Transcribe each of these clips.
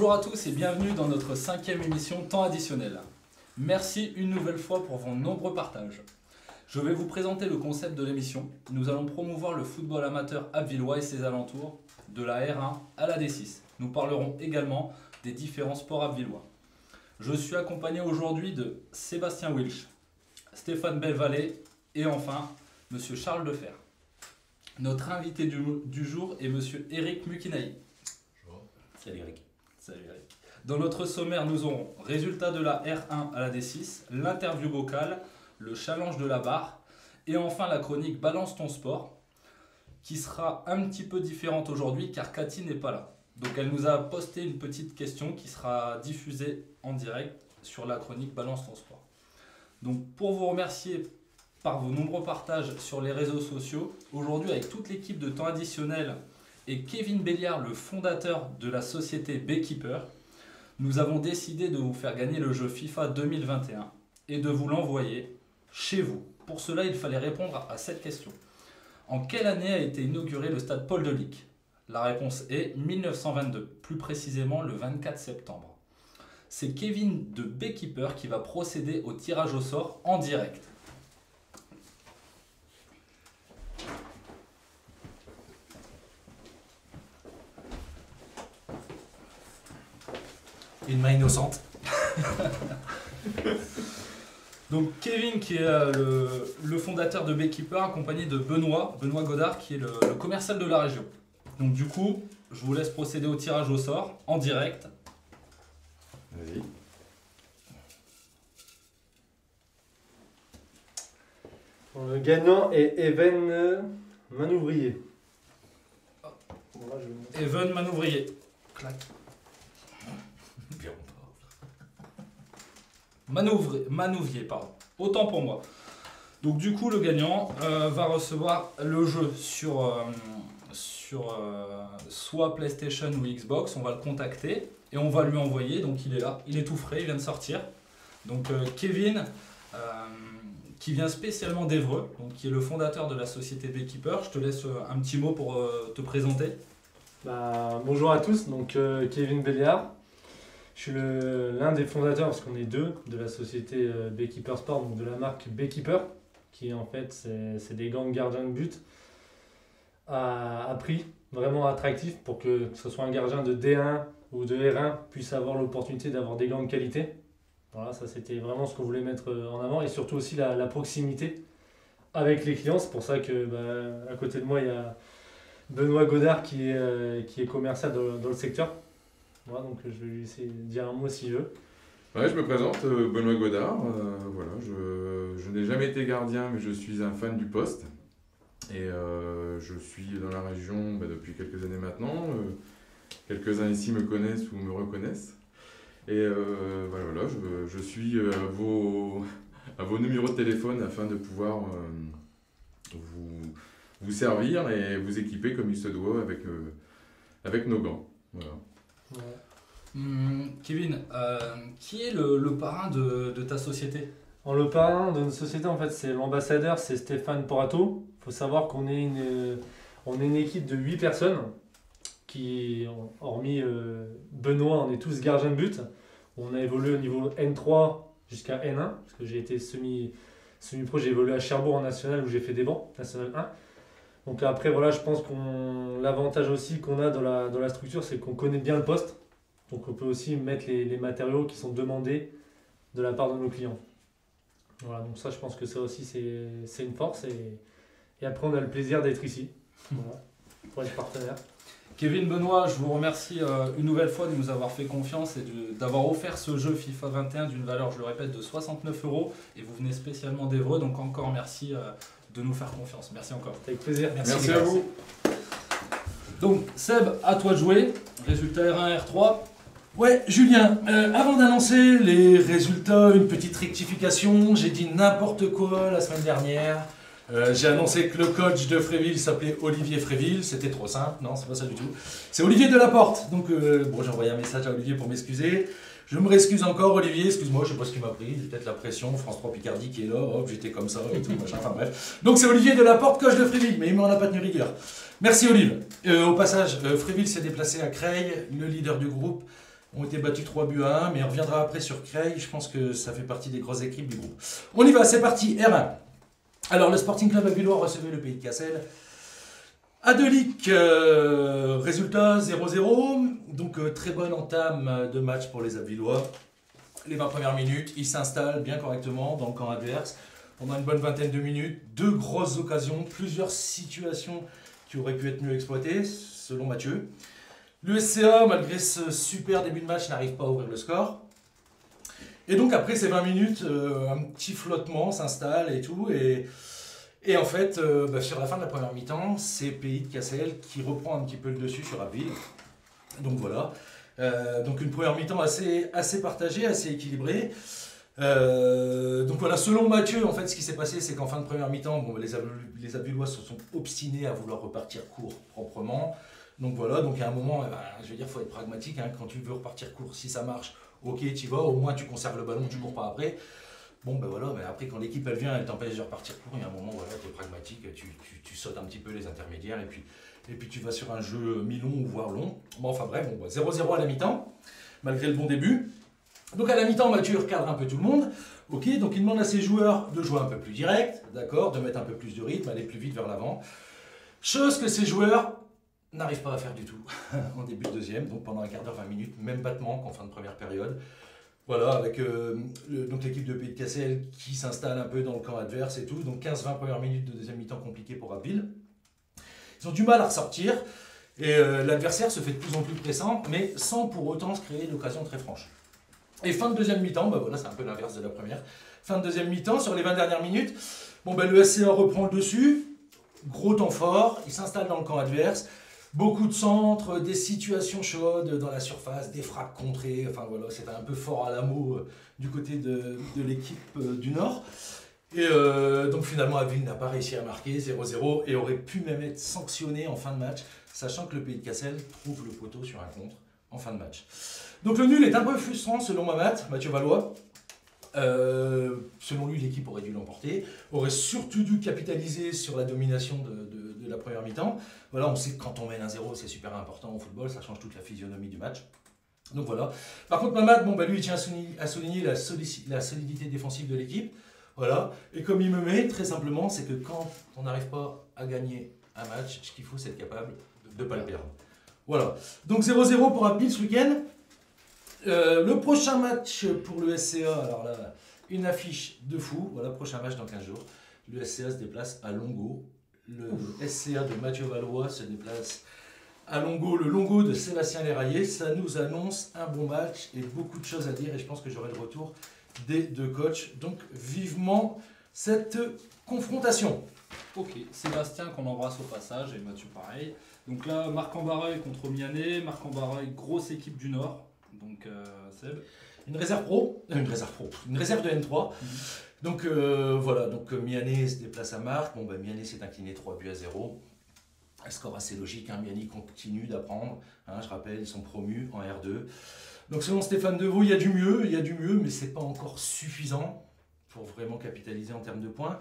Bonjour à tous et bienvenue dans notre 5e émission Temps additionnel. Merci une nouvelle fois pour vos nombreux partages. Je vais vous présenter le concept de l'émission. Nous allons promouvoir le football amateur abbvillois et ses alentours, de la R1 à la D6. Nous parlerons également des différents sports abbvillois. Je suis accompagné aujourd'hui de Sébastien Wilch, Stéphane Belvalet et enfin Monsieur Charles Defer. Notre invité du jour est Monsieur Eric Mukinaï. Bonjour. Salut Eric. Salut Eric. Dans notre sommaire, nous aurons résultats de la R1 à la D6, l'interview vocale, le challenge de la barre et enfin la chronique Balance ton sport qui sera un petit peu différente aujourd'hui car Cathy n'est pas là. Donc elle nous a posté une petite question qui sera diffusée en direct sur la chronique Balance ton sport. Donc pour vous remercier par vos nombreux partages sur les réseaux sociaux, aujourd'hui avec toute l'équipe de Temps additionnel et Kevin Béliard, le fondateur de la société Beekeeper, nous avons décidé de vous faire gagner le jeu FIFA 2021 et de vous l'envoyer chez vous. Pour cela, il fallait répondre à cette question. En quelle année a été inauguré le stade Paul Delic? La réponse est 1922, plus précisément le 24 septembre. C'est Kevin de Beekeeper qui va procéder au tirage au sort en direct. Une main innocente. Donc Kevin qui est le fondateur de Beekeeper accompagné de Benoît Godard qui est le commercial de la région. Donc du coup, je vous laisse procéder au tirage au sort en direct. Vas-y. Le gagnant est Even Manouvrier. Bon, là, je vais Even Manouvrier. Clac. Manouvier, pardon. Autant pour moi. Donc du coup, le gagnant va recevoir le jeu sur soit PlayStation ou Xbox. On va le contacter et on va lui envoyer. Donc il est là, il est tout frais, il vient de sortir. Donc Kevin, qui vient spécialement d'Évreux, donc qui est le fondateur de la société Beekeeper. Je te laisse un petit mot pour te présenter. Bonjour à tous, donc Kevin Béliard. Je suis l'un des fondateurs, parce qu'on est deux, de la société Beekeeper Sport, donc de la marque Beekeeper, qui en fait c'est des gants de gardien de but à prix vraiment attractif pour que ce soit un gardien de D1 ou de R1 puisse avoir l'opportunité d'avoir des gants de qualité. Voilà, ça c'était vraiment ce qu'on voulait mettre en avant et surtout aussi la proximité avec les clients. C'est pour ça que à côté de moi il y a Benoît Godard qui est commercial dans le secteur. Voilà, donc je vais lui laisser dire un mot s'il veut. Ouais, je me présente, Benoît Godard. Voilà, je n'ai jamais été gardien, mais je suis un fan du poste. Et je suis dans la région depuis quelques années maintenant. Quelques-uns ici me connaissent ou me reconnaissent. Et voilà, je suis à vos numéros de téléphone afin de pouvoir vous servir et vous équiper comme il se doit avec nos gants. Voilà. Ouais. Kevin, qui est le parrain de ta société? Le parrain de notre société, en fait, c'est l'ambassadeur, c'est Stéphane Porato. Il faut savoir qu'on est une équipe de 8 personnes qui, hormis Benoît, on est tous gardiens de but. On a évolué au niveau N3 jusqu'à N1, parce que j'ai été semi-pro, j'ai évolué à Cherbourg en national où j'ai fait des bancs, national 1. Donc après, voilà, je pense l'avantage aussi qu'on a dans la structure, c'est qu'on connaît bien le poste. Donc on peut aussi mettre les matériaux qui sont demandés de la part de nos clients. Voilà, donc ça, je pense que ça aussi, c'est une force. Et après, on a le plaisir d'être ici, voilà, pour être partenaire. Kevin, Benoît, je vous remercie une nouvelle fois de nous avoir fait confiance et d'avoir offert ce jeu FIFA 21 d'une valeur, je le répète, de 69 €. Et vous venez spécialement d'Évreux, donc encore merci de nous faire confiance. Merci encore. Avec plaisir. Merci à vous. Donc Seb, à toi de jouer. Résultat R1, R3. Ouais, Julien, avant d'annoncer les résultats, une petite rectification. J'ai dit n'importe quoi la semaine dernière. J'ai annoncé que le coach de Fréville s'appelait Olivier Fréville. C'était trop simple. Non, c'est pas ça du tout. C'est Olivier Delaporte. Donc, bon, j'ai envoyé un message à Olivier pour m'excuser. Je me réexcuse encore, Olivier. Excuse-moi, je sais pas ce qui m'a pris. J'ai peut-être la pression. France 3 Picardie qui est là. Hop, j'étais comme ça et tout, machin. Enfin bref. Donc, c'est Olivier Delaporte, coach de Fréville. Mais il m'en a pas tenu rigueur. Merci, Olive. Au passage, Fréville s'est déplacé à Creil, le leader du groupe. ont été battus 3-1, mais on reviendra après sur Creil. Je pense que ça fait partie des grosses équipes du groupe. On y va, c'est parti, R1. Alors, le Sporting Club Avillois recevait le Pays de Cassel. Adelic, résultat 0-0. Donc, très bonne entame de match pour les Avillois. Les 20 premières minutes, ils s'installent bien correctement dans le camp adverse. Pendant une bonne vingtaine de minutes, 2 grosses occasions, plusieurs situations qui auraient pu être mieux exploitées, selon Mathieu. Le SCA, malgré ce super début de match, n'arrive pas à ouvrir le score. Et donc après ces 20 minutes, un petit flottement s'installe et tout. Et en fait, sur la fin de la première mi-temps, c'est Pays de Cassel qui reprend un petit peu le dessus sur Abbeville. Donc voilà. Donc une première mi-temps assez partagée, assez équilibrée. Donc voilà, selon Mathieu, en fait, ce qui s'est passé, c'est qu'en fin de première mi-temps, les Avillois se sont obstinés à vouloir repartir court proprement. Donc voilà, donc à un moment, je veux dire, il faut être pragmatique. Hein, quand tu veux repartir court, si ça marche, ok, tu y vas, au moins tu conserves le ballon, tu cours pas après. Bon, ben voilà, mais après, quand l'équipe elle vient, elle t'empêche de repartir court, il y a un moment, voilà, tu es pragmatique, tu sautes un petit peu les intermédiaires et puis tu vas sur un jeu mi-long ou voire long. Bon, enfin bref, 0-0 à la mi-temps, malgré le bon début. Donc à la mi-temps, Mathieu recadre un peu tout le monde. Ok, donc il demande à ses joueurs de jouer un peu plus direct, d'accord, de mettre un peu plus de rythme, aller plus vite vers l'avant. Chose que ces joueurs n'arrivent pas à faire du tout en début de deuxième, donc pendant un quart d'heure, 20 minutes, même battement qu'en fin de première période. Voilà, avec donc l'équipe de Pays de Cassel qui s'installe un peu dans le camp adverse et tout. Donc 15-20 premières minutes de deuxième mi-temps compliquées pour Abbeville. Ils ont du mal à ressortir et l'adversaire se fait de plus en plus pressant, mais sans pour autant se créer d'occasion très franche. Et fin de deuxième mi-temps, voilà, c'est un peu l'inverse de la première. Fin de deuxième mi-temps, sur les 20 dernières minutes, le SCA reprend le dessus. Gros temps fort, il s'installe dans le camp adverse. Beaucoup de centres, des situations chaudes dans la surface, des frappes contrées. Enfin voilà, c'était un peu fort à l'amour du côté de l'équipe du Nord. Et donc finalement, Abbeville n'a pas réussi à marquer 0-0 et aurait pu même être sanctionné en fin de match, sachant que le Pays de Cassel trouve le poteau sur un contre en fin de match. Donc le nul est un peu frustrant selon Mathieu Valois. Selon lui, l'équipe aurait dû l'emporter, aurait surtout dû capitaliser sur la domination de la première mi-temps. Voilà, on sait que quand on mène 1-0, c'est super important au football, ça change toute la physionomie du match. Donc voilà. Par contre, Mamad, lui, il tient à souligner la solidité défensive de l'équipe. Voilà. Et comme il me met, très simplement, c'est que quand on n'arrive pas à gagner un match, ce qu'il faut, c'est être capable de ne pas le perdre. Voilà. Donc 0-0 pour Abbeville ce week-end. Le prochain match pour le SCA, alors là, une affiche de fou. Voilà, prochain match dans 15 jours. Le SCA se déplace à Longo. Le SCA de Mathieu Valois se déplace à Longo. Le Longo de Sébastien Léraillé. Ça nous annonce un bon match et beaucoup de choses à dire. Et je pense que j'aurai le retour des deux coachs. Donc, vivement cette confrontation. Ok, Sébastien qu'on embrasse au passage et Mathieu pareil. Donc là, Marc-en-Barreuil contre Mianet. Marc-en-Barreuil, grosse équipe du Nord. Donc, Seb. Une réserve de N3. Donc voilà, donc Mianet se déplace à Marc. Mianet s'est incliné 3-0. Un score assez logique, hein. Mianet continue d'apprendre. Hein, je rappelle, ils sont promus en R2. Donc selon Stéphane Deveau, il y a du mieux, mais c'est pas encore suffisant pour vraiment capitaliser en termes de points.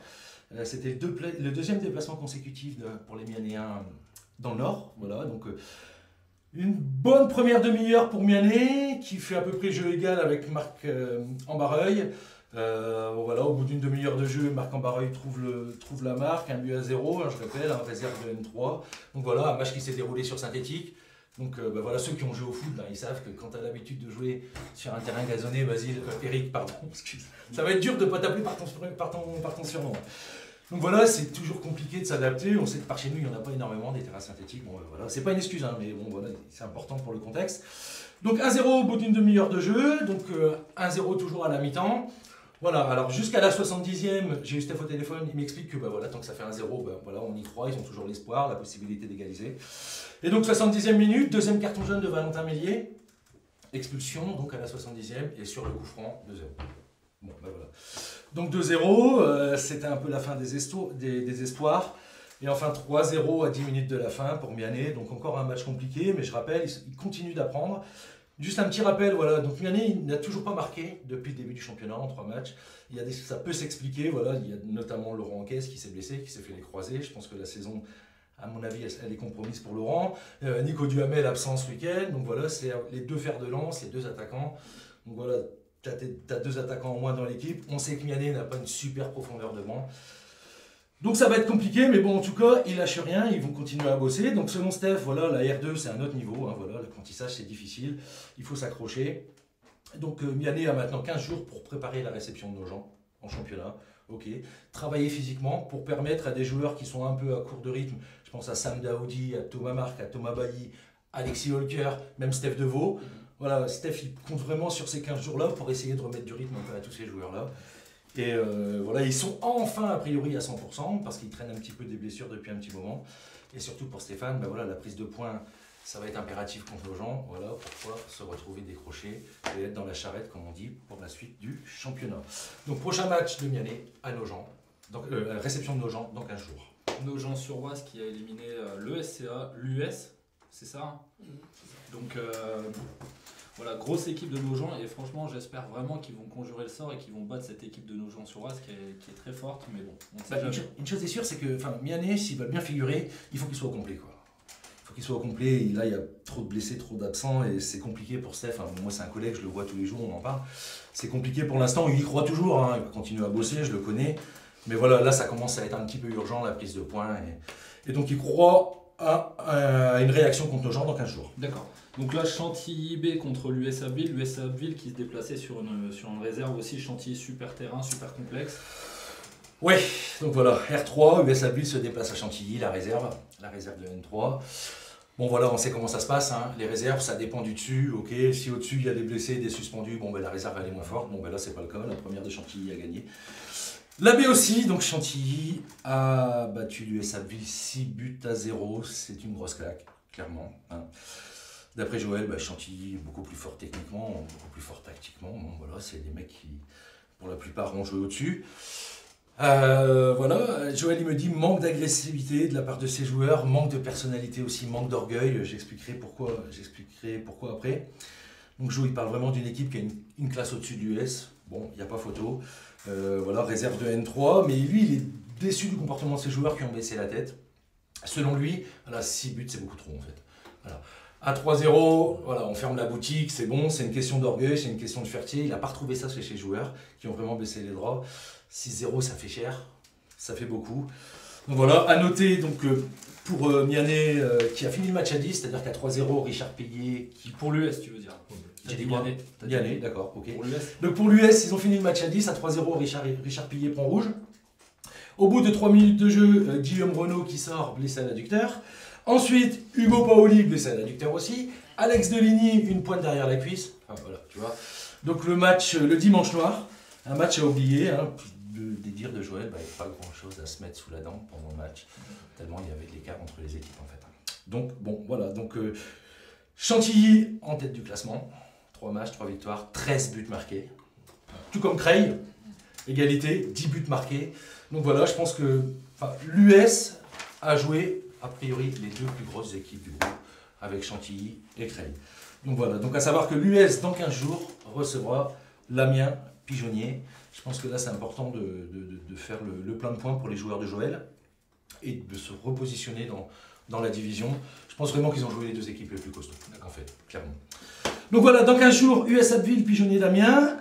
C'était le deuxième déplacement consécutif pour les Mianéens dans le Nord. Voilà, donc une bonne première demi-heure pour Mianet, qui fait à peu près jeu égal avec Marc en Barreuil. Voilà, au bout d'une demi-heure de jeu, Marc en Barreuil trouve la marque, 1-0, hein, je rappelle, en réserve de N3. Donc voilà, un match qui s'est déroulé sur synthétique. Donc voilà, ceux qui ont joué au foot, ils savent que quand tu as l'habitude de jouer sur un terrain gazonné, Eric, pardon, excuse, ça va être dur de ne pas t'appeler par ton surnom. Donc voilà, c'est toujours compliqué de s'adapter. On sait que par chez nous, il n'y en a pas énormément des terrains synthétiques. Voilà, c'est pas une excuse, hein, mais voilà, c'est important pour le contexte. Donc 1-0 au bout d'une demi-heure de jeu, donc 1-0 toujours à la mi-temps. Voilà, alors jusqu'à la 70e, j'ai eu Steph au téléphone, il m'explique que voilà, tant que ça fait 1-0, voilà, on y croit, ils ont toujours l'espoir, la possibilité d'égaliser. Et donc 70e minute, deuxième carton jaune de Valentin Mélier, expulsion donc à la 70e, et sur le coup franc, 2-0. Bon, voilà. Donc 2-0, c'était un peu la fin des espoirs. Et enfin 3-0 à 10 minutes de la fin pour Mianet, donc encore un match compliqué, mais je rappelle, il continue d'apprendre. Juste un petit rappel, voilà, donc Mianet il n'a toujours pas marqué depuis le début du championnat en 3 matchs. Ça peut s'expliquer, voilà, il y a notamment Laurent Anquès qui s'est blessé, qui s'est fait les croisés. Je pense que la saison À mon avis, elle est compromise pour Laurent. Nico Duhamel absent ce week-end. Donc voilà, c'est les deux fers de lance, les deux attaquants. Donc voilà, tu as deux attaquants en moins dans l'équipe. On sait que Miané n'a pas une super profondeur de banc. Donc ça va être compliqué, mais bon, en tout cas, ils lâchent rien, ils vont continuer à bosser. Donc selon Steph, voilà, la R2, c'est un autre niveau. Hein, voilà, l'apprentissage, c'est difficile. Il faut s'accrocher. Donc Miané a maintenant 15 jours pour préparer la réception de nos gens en championnat. Ok. Travailler physiquement pour permettre à des joueurs qui sont un peu à court de rythme, je pense à Sam Daoudi, à Thomas Marc, à Thomas Bailly, Alexis Holker, même Steph Deveau. Voilà, Steph il compte vraiment sur ces 15 jours-là pour essayer de remettre du rythme un peu à tous ces joueurs-là. Et voilà, ils sont enfin a priori à 100% parce qu'ils traînent un petit peu des blessures depuis un petit moment. Et surtout pour Stéphane, ben voilà, la prise de points, ça va être impératif contre les gens. Voilà, pour pouvoir se retrouver décroché et être dans la charrette, comme on dit, pour la suite du championnat. Donc prochain match de Miané à Nogent, donc réception de Nogent dans 15 jours. Nogent-sur-Oise qui a éliminé le SCA, l'US, c'est ça, Donc voilà, grosse équipe de Nogent et franchement j'espère vraiment qu'ils vont conjurer le sort et qu'ils vont battre cette équipe de Nogent-sur-Oise qui est très forte, mais bon, on sait jamais. Une chose est sûre, c'est que Miané, s'il va bien figurer, il faut qu'il soit au complet, quoi. Il faut qu'il soit au complet, et là il y a trop de blessés, trop d'absents et c'est compliqué pour Steph. Moi c'est un collègue, je le vois tous les jours, on en parle. C'est compliqué pour l'instant, il y croit toujours, hein. Il va continuer à bosser, je le connais. Mais voilà, là ça commence à être un petit peu urgent, la prise de points. Et donc il croit à une réaction contre Nogent dans 15 jours. D'accord. Donc là, Chantilly B contre l'US Abbeville. l'US Abbeville qui se déplaçait sur une réserve aussi. Chantilly, super terrain, super complexe. Ouais, donc voilà, R3, US Abbeville se déplace à Chantilly, la réserve de N3. Bon voilà, on sait comment ça se passe, hein. Les réserves, ça dépend du dessus, ok. Si au-dessus il y a des blessés, des suspendus, bon ben la réserve elle est moins forte. Bon ben là c'est pas le cas, la première de Chantilly a gagné. La B aussi, donc Chantilly a battu l'US Abbeville 6-0, c'est une grosse claque, clairement, hein. D'après Joël, Chantilly est beaucoup plus fort techniquement, beaucoup plus fort tactiquement. Bon, voilà, c'est des mecs qui, pour la plupart, ont joué au-dessus. Voilà, Joël il me dit manque d'agressivité de la part de ses joueurs, manque de personnalité aussi, manque d'orgueil. J'expliquerai pourquoi après. Donc Joe il parle vraiment d'une équipe qui a une classe au-dessus du US. Bon, il n'y a pas photo. Voilà, réserve de N3, mais lui il est déçu du comportement de ses joueurs qui ont baissé la tête. Selon lui, voilà, 6 buts c'est beaucoup trop en fait. Voilà. À 3-0, voilà, on ferme la boutique, c'est bon, c'est une question d'orgueil, c'est une question de fierté. Il n'a pas retrouvé ça chez ses joueurs qui ont vraiment baissé les draps. 6-0, ça fait cher, ça fait beaucoup. Donc voilà, à noter donc, pour Miané qui a fini le match à 10, c'est-à-dire qu'à 3-0, Richard Payet qui... Pour l'US, tu veux dire. J'ai dit Miané. Miané, d'accord, ok. Pour l'US. Donc pour l'US, ils ont fini le match à 10, à 3-0, Richard Payet prend rouge. Au bout de 3 minutes de jeu, Guillaume Renaud qui sort, blessé à l'adducteur. Ensuite, Hugo Paoli, blessé à l'adducteur aussi. Alex Deligny, une pointe derrière la cuisse. Enfin, voilà, tu vois. Donc le match, le dimanche noir, un match à oublier. Hein, des dires de Joël, il n'y avait pas grand-chose à se mettre sous la dent pendant le match. Tellement il y avait de l'écart entre les équipes en fait. Donc bon, voilà. Donc Chantilly en tête du classement. 3 matchs, 3 victoires, 13 buts marqués. Tout comme Creil, égalité, 10 buts marqués. Donc voilà, je pense que l'US a joué a priori les deux plus grosses équipes du groupe avec Chantilly et Creil. Donc voilà, donc à savoir que l'US dans 15 jours recevra l'Amiens Pigeonnier. Je pense que là c'est important de faire le plein de points pour les joueurs de Joël et de se repositionner dans la division. Je pense vraiment qu'ils ont joué les deux équipes les plus costauds, en fait, clairement. Donc voilà, dans 15 jours, US Abbeville, Pigeonnier d'Amiens,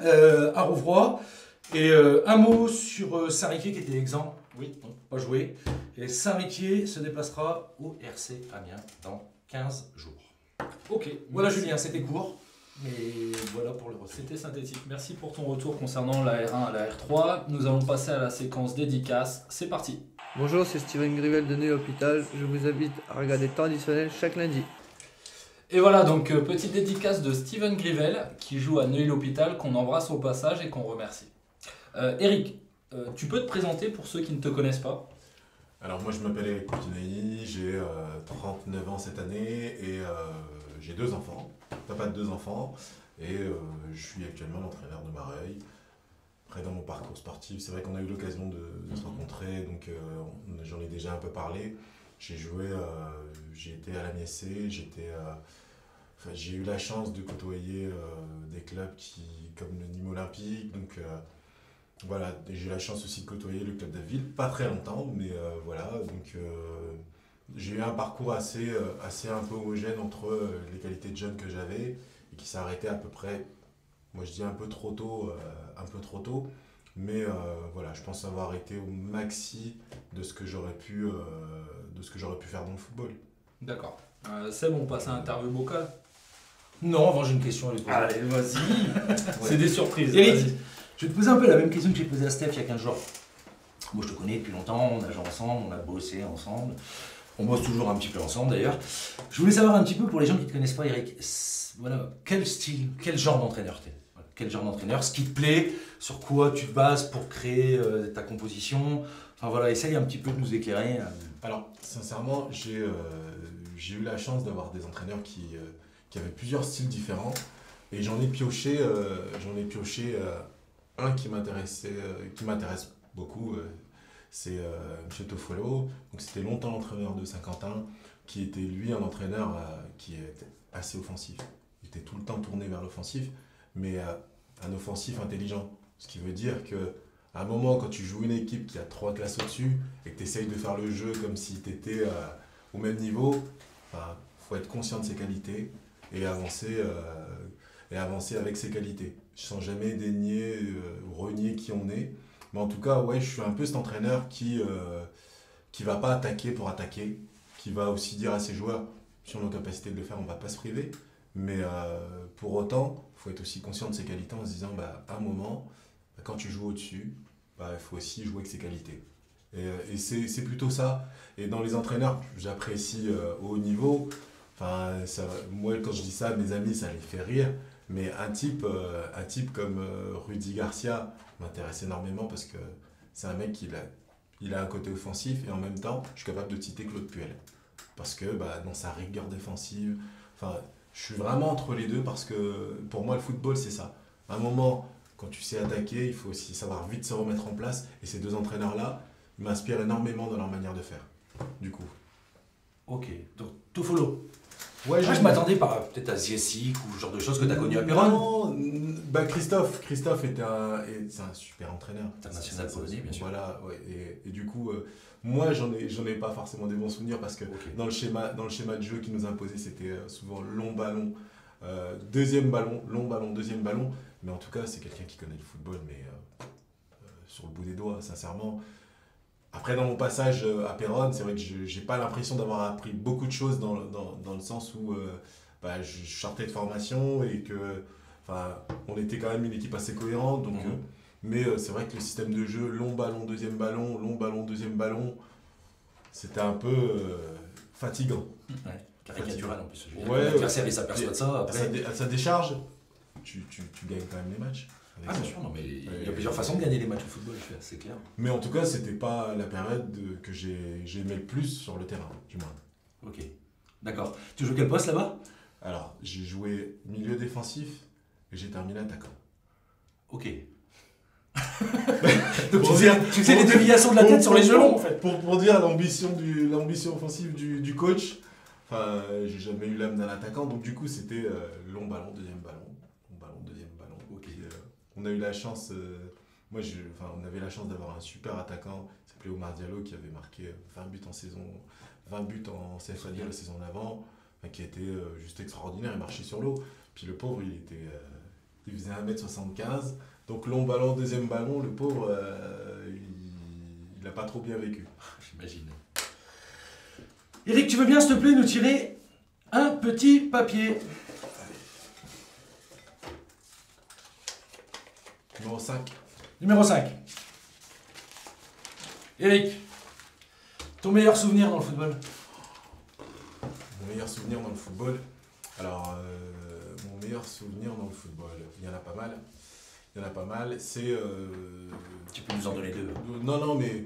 à Rouvroy. Et un mot sur Saint-Riquier qui était exempt, oui, donc pas joué. Et Saint-Riquier se déplacera au RC Amiens dans 15 jours. Ok. Voilà Julien, c'était court, mais voilà pour le retour. C'était synthétique. Merci pour ton retour concernant la R1 à la R3. Nous allons passer à la séquence dédicace. C'est parti. Bonjour, c'est Steven Grivel de Neuilly-Hôpital. Je vous invite à regarder Temps additionnel chaque lundi. Et voilà, donc petite dédicace de Steven Grivel qui joue à Neuilly-Hôpital, qu'on embrasse au passage et qu'on remercie. Eric, tu peux te présenter pour ceux qui ne te connaissent pas? Alors moi je m'appelle Eric Coutinaï, j'ai 39 ans cette année et j'ai 2 enfants, papa de 2 enfants, et je suis actuellement l'entraîneur de Mareuil. Après dans mon parcours sportif, c'est vrai qu'on a eu l'occasion de se rencontrer, donc j'en ai déjà un peu parlé. J'ai joué, j'ai été à la MSC, j'ai eu la chance de côtoyer des clubs comme le Nîmes Olympique, donc voilà, j'ai eu la chance aussi de côtoyer le club d'Abbeville, pas très longtemps, mais voilà, donc J'ai eu un parcours assez un peu homogène entre les qualités de jeune que j'avais et qui s'est arrêté à peu près, moi je dis un peu trop tôt, mais voilà, je pense avoir été au maxi de ce que j'aurais pu faire dans le football. D'accord. Seb, on passe à l'interview vocale. Non, avant j'ai une question à lui poser. Allez, vas-y. C'est des surprises. Eric, vas-y. je vais te poser un peu la même question que j'ai posée à Steph il y a 15 jours. Moi je te connais depuis longtemps, on a joué ensemble, on a bossé ensemble. On bosse toujours un petit peu ensemble d'ailleurs. Je voulais savoir un petit peu pour les gens qui ne te connaissent pas, Eric, voilà, quel style, quel genre d'entraîneur t'es? Voilà, quel genre d'entraîneur, ce qui te plaît, sur quoi tu te bases pour créer ta composition. Enfin voilà, essaye un petit peu de nous éclairer. Alors, sincèrement, j'ai eu la chance d'avoir des entraîneurs qui avaient plusieurs styles différents. Et j'en ai pioché un qui m'intéresse beaucoup. C'est M. Toffolo. Donc, c'était longtemps l'entraîneur de Saint-Quentin, qui était lui un entraîneur qui était assez offensif. Il était tout le temps tourné vers l'offensif, mais un offensif intelligent. Ce qui veut dire que à un moment, quand tu joues une équipe qui a 3 classes au-dessus et que tu essayes de faire le jeu comme si tu étais au même niveau, il faut être conscient de ses qualités et avancer avec ses qualités, sans jamais dénier ou renier qui on est. Mais en tout cas, ouais, je suis un peu cet entraîneur qui va pas attaquer pour attaquer, qui va aussi dire à ses joueurs, si on a la capacité de le faire, on va pas se priver. Mais pour autant, il faut être aussi conscient de ses qualités en se disant, à un moment, quand tu joues au-dessus, il faut aussi jouer avec ses qualités. Et c'est plutôt ça. Et dans les entraîneurs que j'apprécie au haut niveau, moi quand je dis ça, mes amis, ça les fait rire. Mais un type comme Rudy Garcia m'intéresse énormément parce que c'est un mec qui il a un côté offensif et en même temps, je suis capable de citer Claude Puel. Parce que dans sa rigueur défensive, je suis vraiment entre les deux parce que pour moi, le football, c'est ça. À un moment, quand tu sais attaquer, il faut aussi savoir vite se remettre en place. Et ces deux entraîneurs-là, ils m'inspirent énormément dans leur manière de faire, du coup. Ok, donc Toffolo. Ouais, Je m'attendais peut-être à Ziesik ou ce genre de choses que tu as connu à Péronne. Non, Christophe c'est un super entraîneur. International polonais, bien sûr. Voilà, ouais, et du coup, moi, j'en ai pas forcément des bons souvenirs parce que dans le schéma de jeu qu'il nous imposait, c'était souvent long ballon, deuxième ballon, long ballon, deuxième ballon. Mais en tout cas, c'est quelqu'un qui connaît le football, mais sur le bout des doigts, sincèrement. Après, dans mon passage à Péronne, c'est vrai que j'ai pas l'impression d'avoir appris beaucoup de choses dans le sens où je sortais de formation et que on était quand même une équipe assez cohérente. Donc, mais c'est vrai que le système de jeu, long ballon, deuxième ballon, long ballon, deuxième ballon, c'était un peu fatigant. Ouais, caricatural en plus. Ouais, l'adversaire, il s'aperçoit de ça. Après... À sa décharge, tu gagnes quand même les matchs. Ah bien sûr, non, mais il y a plusieurs façons de gagner les matchs au football, c'est clair. Mais en tout cas, c'était pas la période que j'ai aimé le plus sur le terrain, du moins. Ok, d'accord. Tu joues quel poste là-bas? Alors, j'ai joué milieu défensif et j'ai terminé attaquant. Ok. Donc tu faisais les déviations de la tête sur les gelons en fait. Pour dire l'ambition offensive du coach, j'ai jamais eu l'âme d'un attaquant, donc du coup c'était long ballon, deuxième ballon. Okay. On a eu la chance, on avait la chance d'avoir un super attaquant, il s'appelait Omar Diallo, qui avait marqué 20 buts en CFA la saison d'avant, qui était juste extraordinaire, il marchait sur l'eau. Puis le pauvre, il faisait 1m75, donc long ballon, deuxième ballon, le pauvre, il n'a pas trop bien vécu. J'imagine. Eric, tu veux bien, s'il te plaît, nous tirer un petit papier? Numéro 5. Numéro 5. Eric, ton meilleur souvenir dans le football? Mon meilleur souvenir dans le football? Alors, mon meilleur souvenir dans le football, il y en a pas mal. C'est... Tu peux nous en donner deux? Non, mais...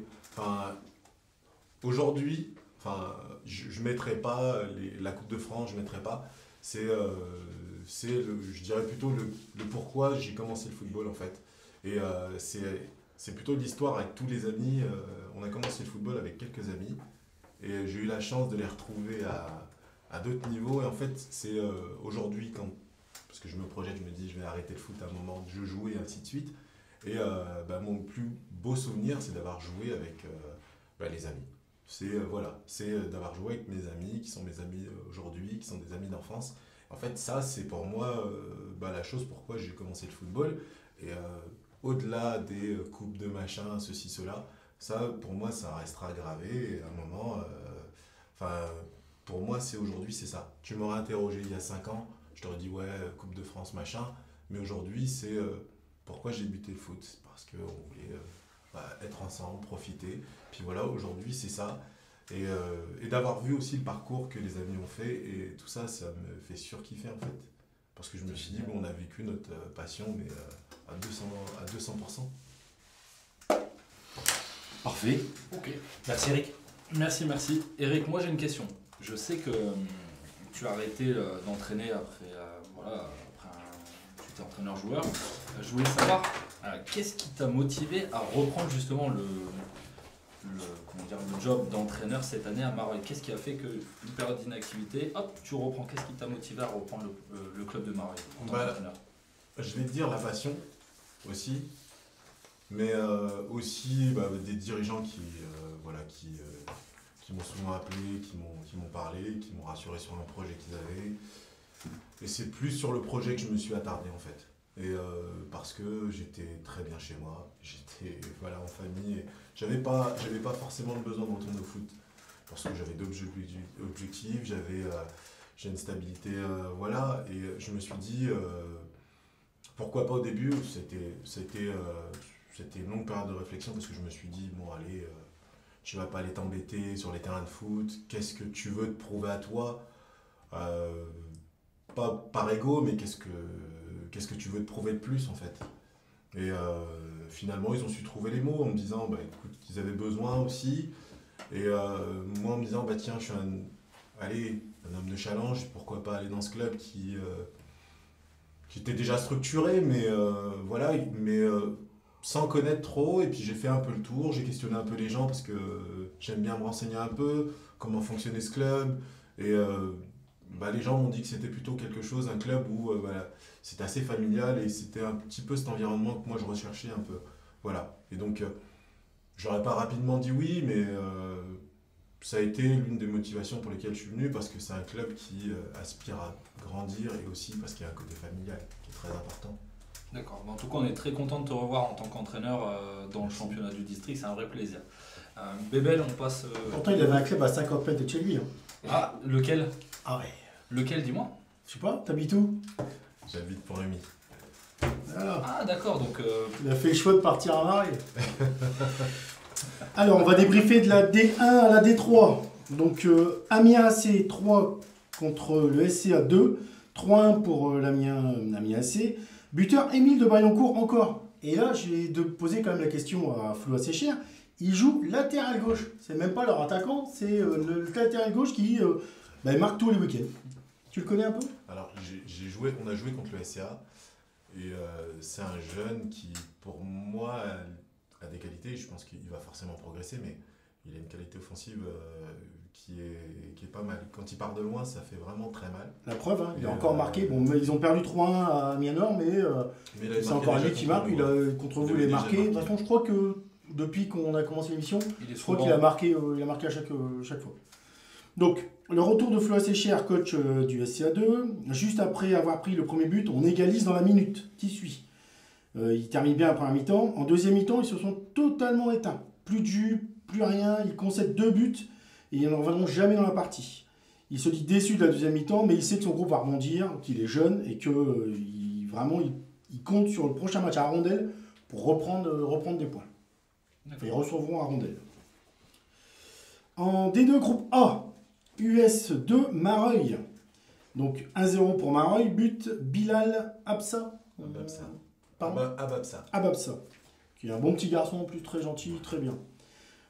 Aujourd'hui, je ne mettrai pas la Coupe de France, je ne mettrai pas. Je dirais plutôt le pourquoi j'ai commencé le football en fait. Et c'est plutôt l'histoire avec tous les amis. On a commencé le football avec quelques amis et j'ai eu la chance de les retrouver à d'autres niveaux. Et en fait, c'est aujourd'hui, parce que je me projette, je me dis je vais arrêter le foot à un moment, je jouais et ainsi de suite. Et mon plus beau souvenir, c'est d'avoir joué avec les amis. voilà, c'est d'avoir joué avec mes amis, qui sont mes amis aujourd'hui, qui sont des amis d'enfance. En fait, ça, c'est pour moi la chose pourquoi j'ai commencé le football. Et au-delà des coupes de machin, ceci, cela, ça, pour moi, ça restera gravé. Et à un moment, pour moi, c'est aujourd'hui, c'est ça. Tu m'aurais interrogé il y a 5 ans, je t'aurais dit, ouais, Coupe de France, machin. Mais aujourd'hui, c'est pourquoi j'ai débuté le foot. C'est parce qu'on voulait être ensemble, profiter. Puis voilà, aujourd'hui, c'est ça. Et d'avoir vu aussi le parcours que les amis ont fait. Et tout ça, ça me fait surkiffer, en fait. Parce que je me suis dit, on a vécu notre passion, mais à 200%. Parfait. Ok. Merci Eric. Merci. Eric, moi j'ai une question. Je sais que tu as arrêté d'entraîner après tu étais entraîneur-joueur. Je voulais savoir qu'est-ce qui t'a motivé à reprendre justement le job d'entraîneur cette année à Mareuil. Qu'est-ce qui a fait qu'une période d'inactivité, hop, tu reprends. Qu'est-ce qui t'a motivé à reprendre le club de Mareuil en tant qu'entraîneur? Je vais te dire la passion aussi, mais aussi des dirigeants qui m'ont souvent appelé, qui m'ont parlé, qui m'ont rassuré sur un projet qu'ils avaient. Et c'est plus sur le projet que je me suis attardé en fait. Et parce que j'étais très bien chez moi, j'étais en famille. Et j'avais pas forcément le besoin de retourner au foot. Parce que j'avais d'autres objectifs, j'ai une stabilité, Et je me suis dit, pourquoi pas au début, c'était une longue période de réflexion parce que je me suis dit, bon allez, tu vas pas aller t'embêter sur les terrains de foot, qu'est-ce que tu veux te prouver à toi, pas par ego, mais qu'est-ce que tu veux te prouver de plus en fait. Et finalement ils ont su trouver les mots en me disant écoute, qu'ils avaient besoin aussi, et moi en me disant tiens, je suis un homme de challenge, pourquoi pas aller dans ce club qui était déjà structuré, mais sans connaître trop. Et puis j'ai fait un peu le tour, j'ai questionné un peu les gens parce que j'aime bien me renseigner un peu comment fonctionnait ce club. Et les gens m'ont dit que c'était plutôt un club où c'était assez familial et c'était un petit peu cet environnement que moi je recherchais un peu. Voilà. Et donc j'aurais pas rapidement dit oui, mais ça a été l'une des motivations pour lesquelles je suis venu, parce que c'est un club qui aspire à grandir et aussi parce qu'il y a un côté familial qui est très important. D'accord. En tout cas, on est très content de te revoir en tant qu'entraîneur dans le championnat du district. C'est un vrai plaisir. Bébel, on passe... Pourtant, il avait un club à 50 mètres de chez lui. Hein. Ah, lequel? Ah ouais. Lequel, dis-moi? Je sais pas, t'habites où? J'habite pour Rémi. Ah, d'accord, donc... Il a fait le choix de partir à Mareuil. Alors, on va débriefer de la D1 à la D3. Donc, Amiens AC 3 contre le SCA 2. 3-1 pour l'Amiens AC. Buteur Émile de Bayancourt encore. Et là, j'ai de poser quand même la question à Flo Séchère. Il joue latéral gauche. C'est même pas leur attaquant, c'est le latéral gauche qui marque tous les week-ends. Tu le connais un peu? Alors, on a joué contre le SCA. Et c'est un jeune qui, pour moi, a des qualités. Je pense qu'il va forcément progresser, mais il a une qualité offensive qui est pas mal. Quand il part de loin, ça fait vraiment très mal. La preuve, il a encore marqué. Bon, ils ont perdu 3-1 à Amiens-Nord, mais c'est encore lui qui marque. Contre vous, il a marqué. De toute façon, je crois que depuis qu'on a commencé l'émission, je crois qu'il a marqué à chaque fois. Donc, le retour de Flo Séchère, coach du SCA2. Juste après avoir pris le premier but, on égalise dans la minute qui suit. Il termine bien la première mi-temps. En deuxième mi-temps, ils se sont totalement éteints. Plus de jus, plus rien. Ils concèdent 2 buts et ils n'en reviendront jamais dans la partie. Il se dit déçu de la deuxième mi-temps, mais il sait que son groupe va rebondir, qu'il est jeune et qu'il il compte sur le prochain match à Arondel pour reprendre des points. Ils recevront Arondel. En D2 groupe A, US2 Mareuil. Donc 1-0 pour Mareuil, but Bilal Absa. Ababsa, qui est un bon petit garçon en plus, très gentil, très bien.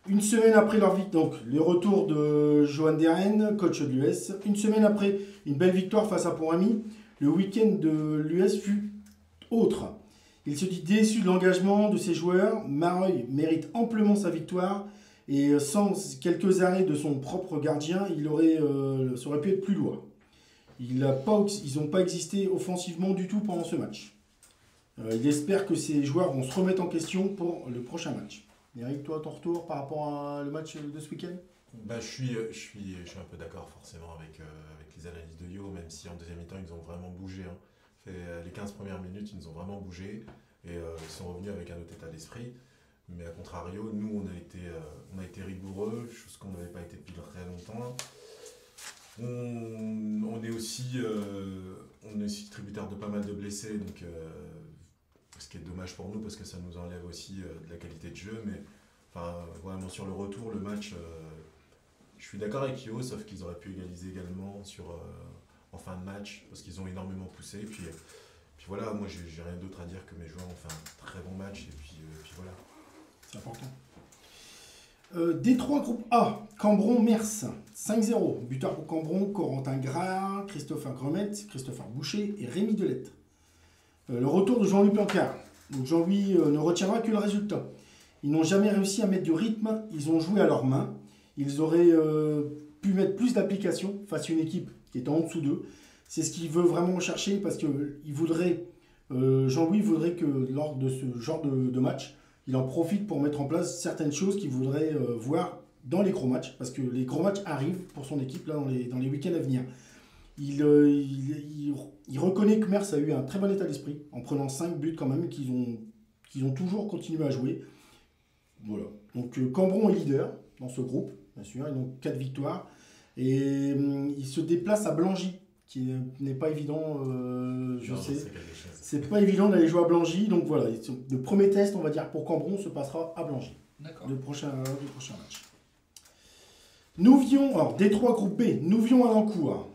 Une semaine après leur victoire, donc les retours de Johan Deren, coach de l'US. Une semaine après une belle victoire face à Pont-Ami, le week-end de l'US fut autre. Il se dit déçu de l'engagement de ses joueurs. Mareuil mérite amplement sa victoire et sans quelques arrêts de son propre gardien, ça aurait pu être plus lourd. Ils n'ont pas existé offensivement du tout pendant ce match. Il espère que ces joueurs vont se remettre en question pour le prochain match. Eric, toi, ton retour par rapport à le match de ce week-end? Je suis un peu d'accord forcément avec les analyses de Yo, même si en deuxième mi-temps ils ont vraiment bougé. Hein. Les 15 premières minutes, ils nous ont vraiment bougé et ils sont revenus avec un autre état d'esprit. Mais à contrario, nous on a été rigoureux, chose qu'on n'avait pas été depuis très longtemps. On est aussi tributaire de pas mal de blessés, donc, ce qui est dommage pour nous parce que ça nous enlève aussi de la qualité de jeu. Mais vraiment sur le retour, le match, je suis d'accord avec Yo, sauf qu'ils auraient pu égaliser également en fin de match parce qu'ils ont énormément poussé. Puis voilà, moi j'ai rien d'autre à dire que mes joueurs ont fait un très bon match et puis voilà. C'est important. Détroit groupe A, Cambron-Mers, 5-0. Buteur pour Cambron, Corentin Gras, Christopher Gremet, Christopher Boucher et Rémi Delettre. Le retour de Jean-Louis Plancard. Donc Jean-Louis ne retiendra que le résultat. Ils n'ont jamais réussi à mettre du rythme, ils ont joué à leurs mains. Ils auraient pu mettre plus d'application face à une équipe qui est en dessous d'eux. C'est ce qu'il veut vraiment chercher parce que Jean-Louis voudrait que lors de ce genre de match, il en profite pour mettre en place certaines choses qu'il voudrait voir dans les gros matchs, parce que les gros matchs arrivent pour son équipe là, dans les week-ends à venir. Il reconnaît que Mers a eu un très bon état d'esprit, en prenant 5 buts quand même, qu'ils ont toujours continué à jouer. Voilà. Donc Cambron est leader dans ce groupe, bien sûr, ils ont 4 victoires, et il se déplace à Blangy, qui n'est pas évident, sais. C'est pas évident d'aller jouer à Blangy, donc voilà, le premier test, on va dire, pour Cambron se passera à Blangy. D'accord. Le prochain match. Nouvion, alors Détroit groupe B, Nouvion-Alencourt.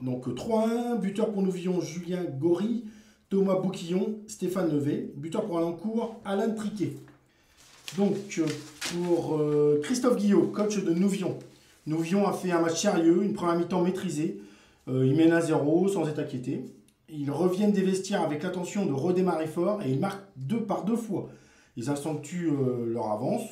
Donc 3-1, buteur pour Nouvion, Julien Gory, Thomas Bouquillon, Stéphane Levé. Buteur pour Alencourt, Alan Triquet. Donc pour Christophe Guillot, coach de Nouvion. Nouvion a fait un match sérieux, une première mi-temps maîtrisée. Ils mènent à 0 sans être inquiétés. Ils reviennent des vestiaires avec l'intention de redémarrer fort et ils marquent 2 fois. Ils accentuent leur avance.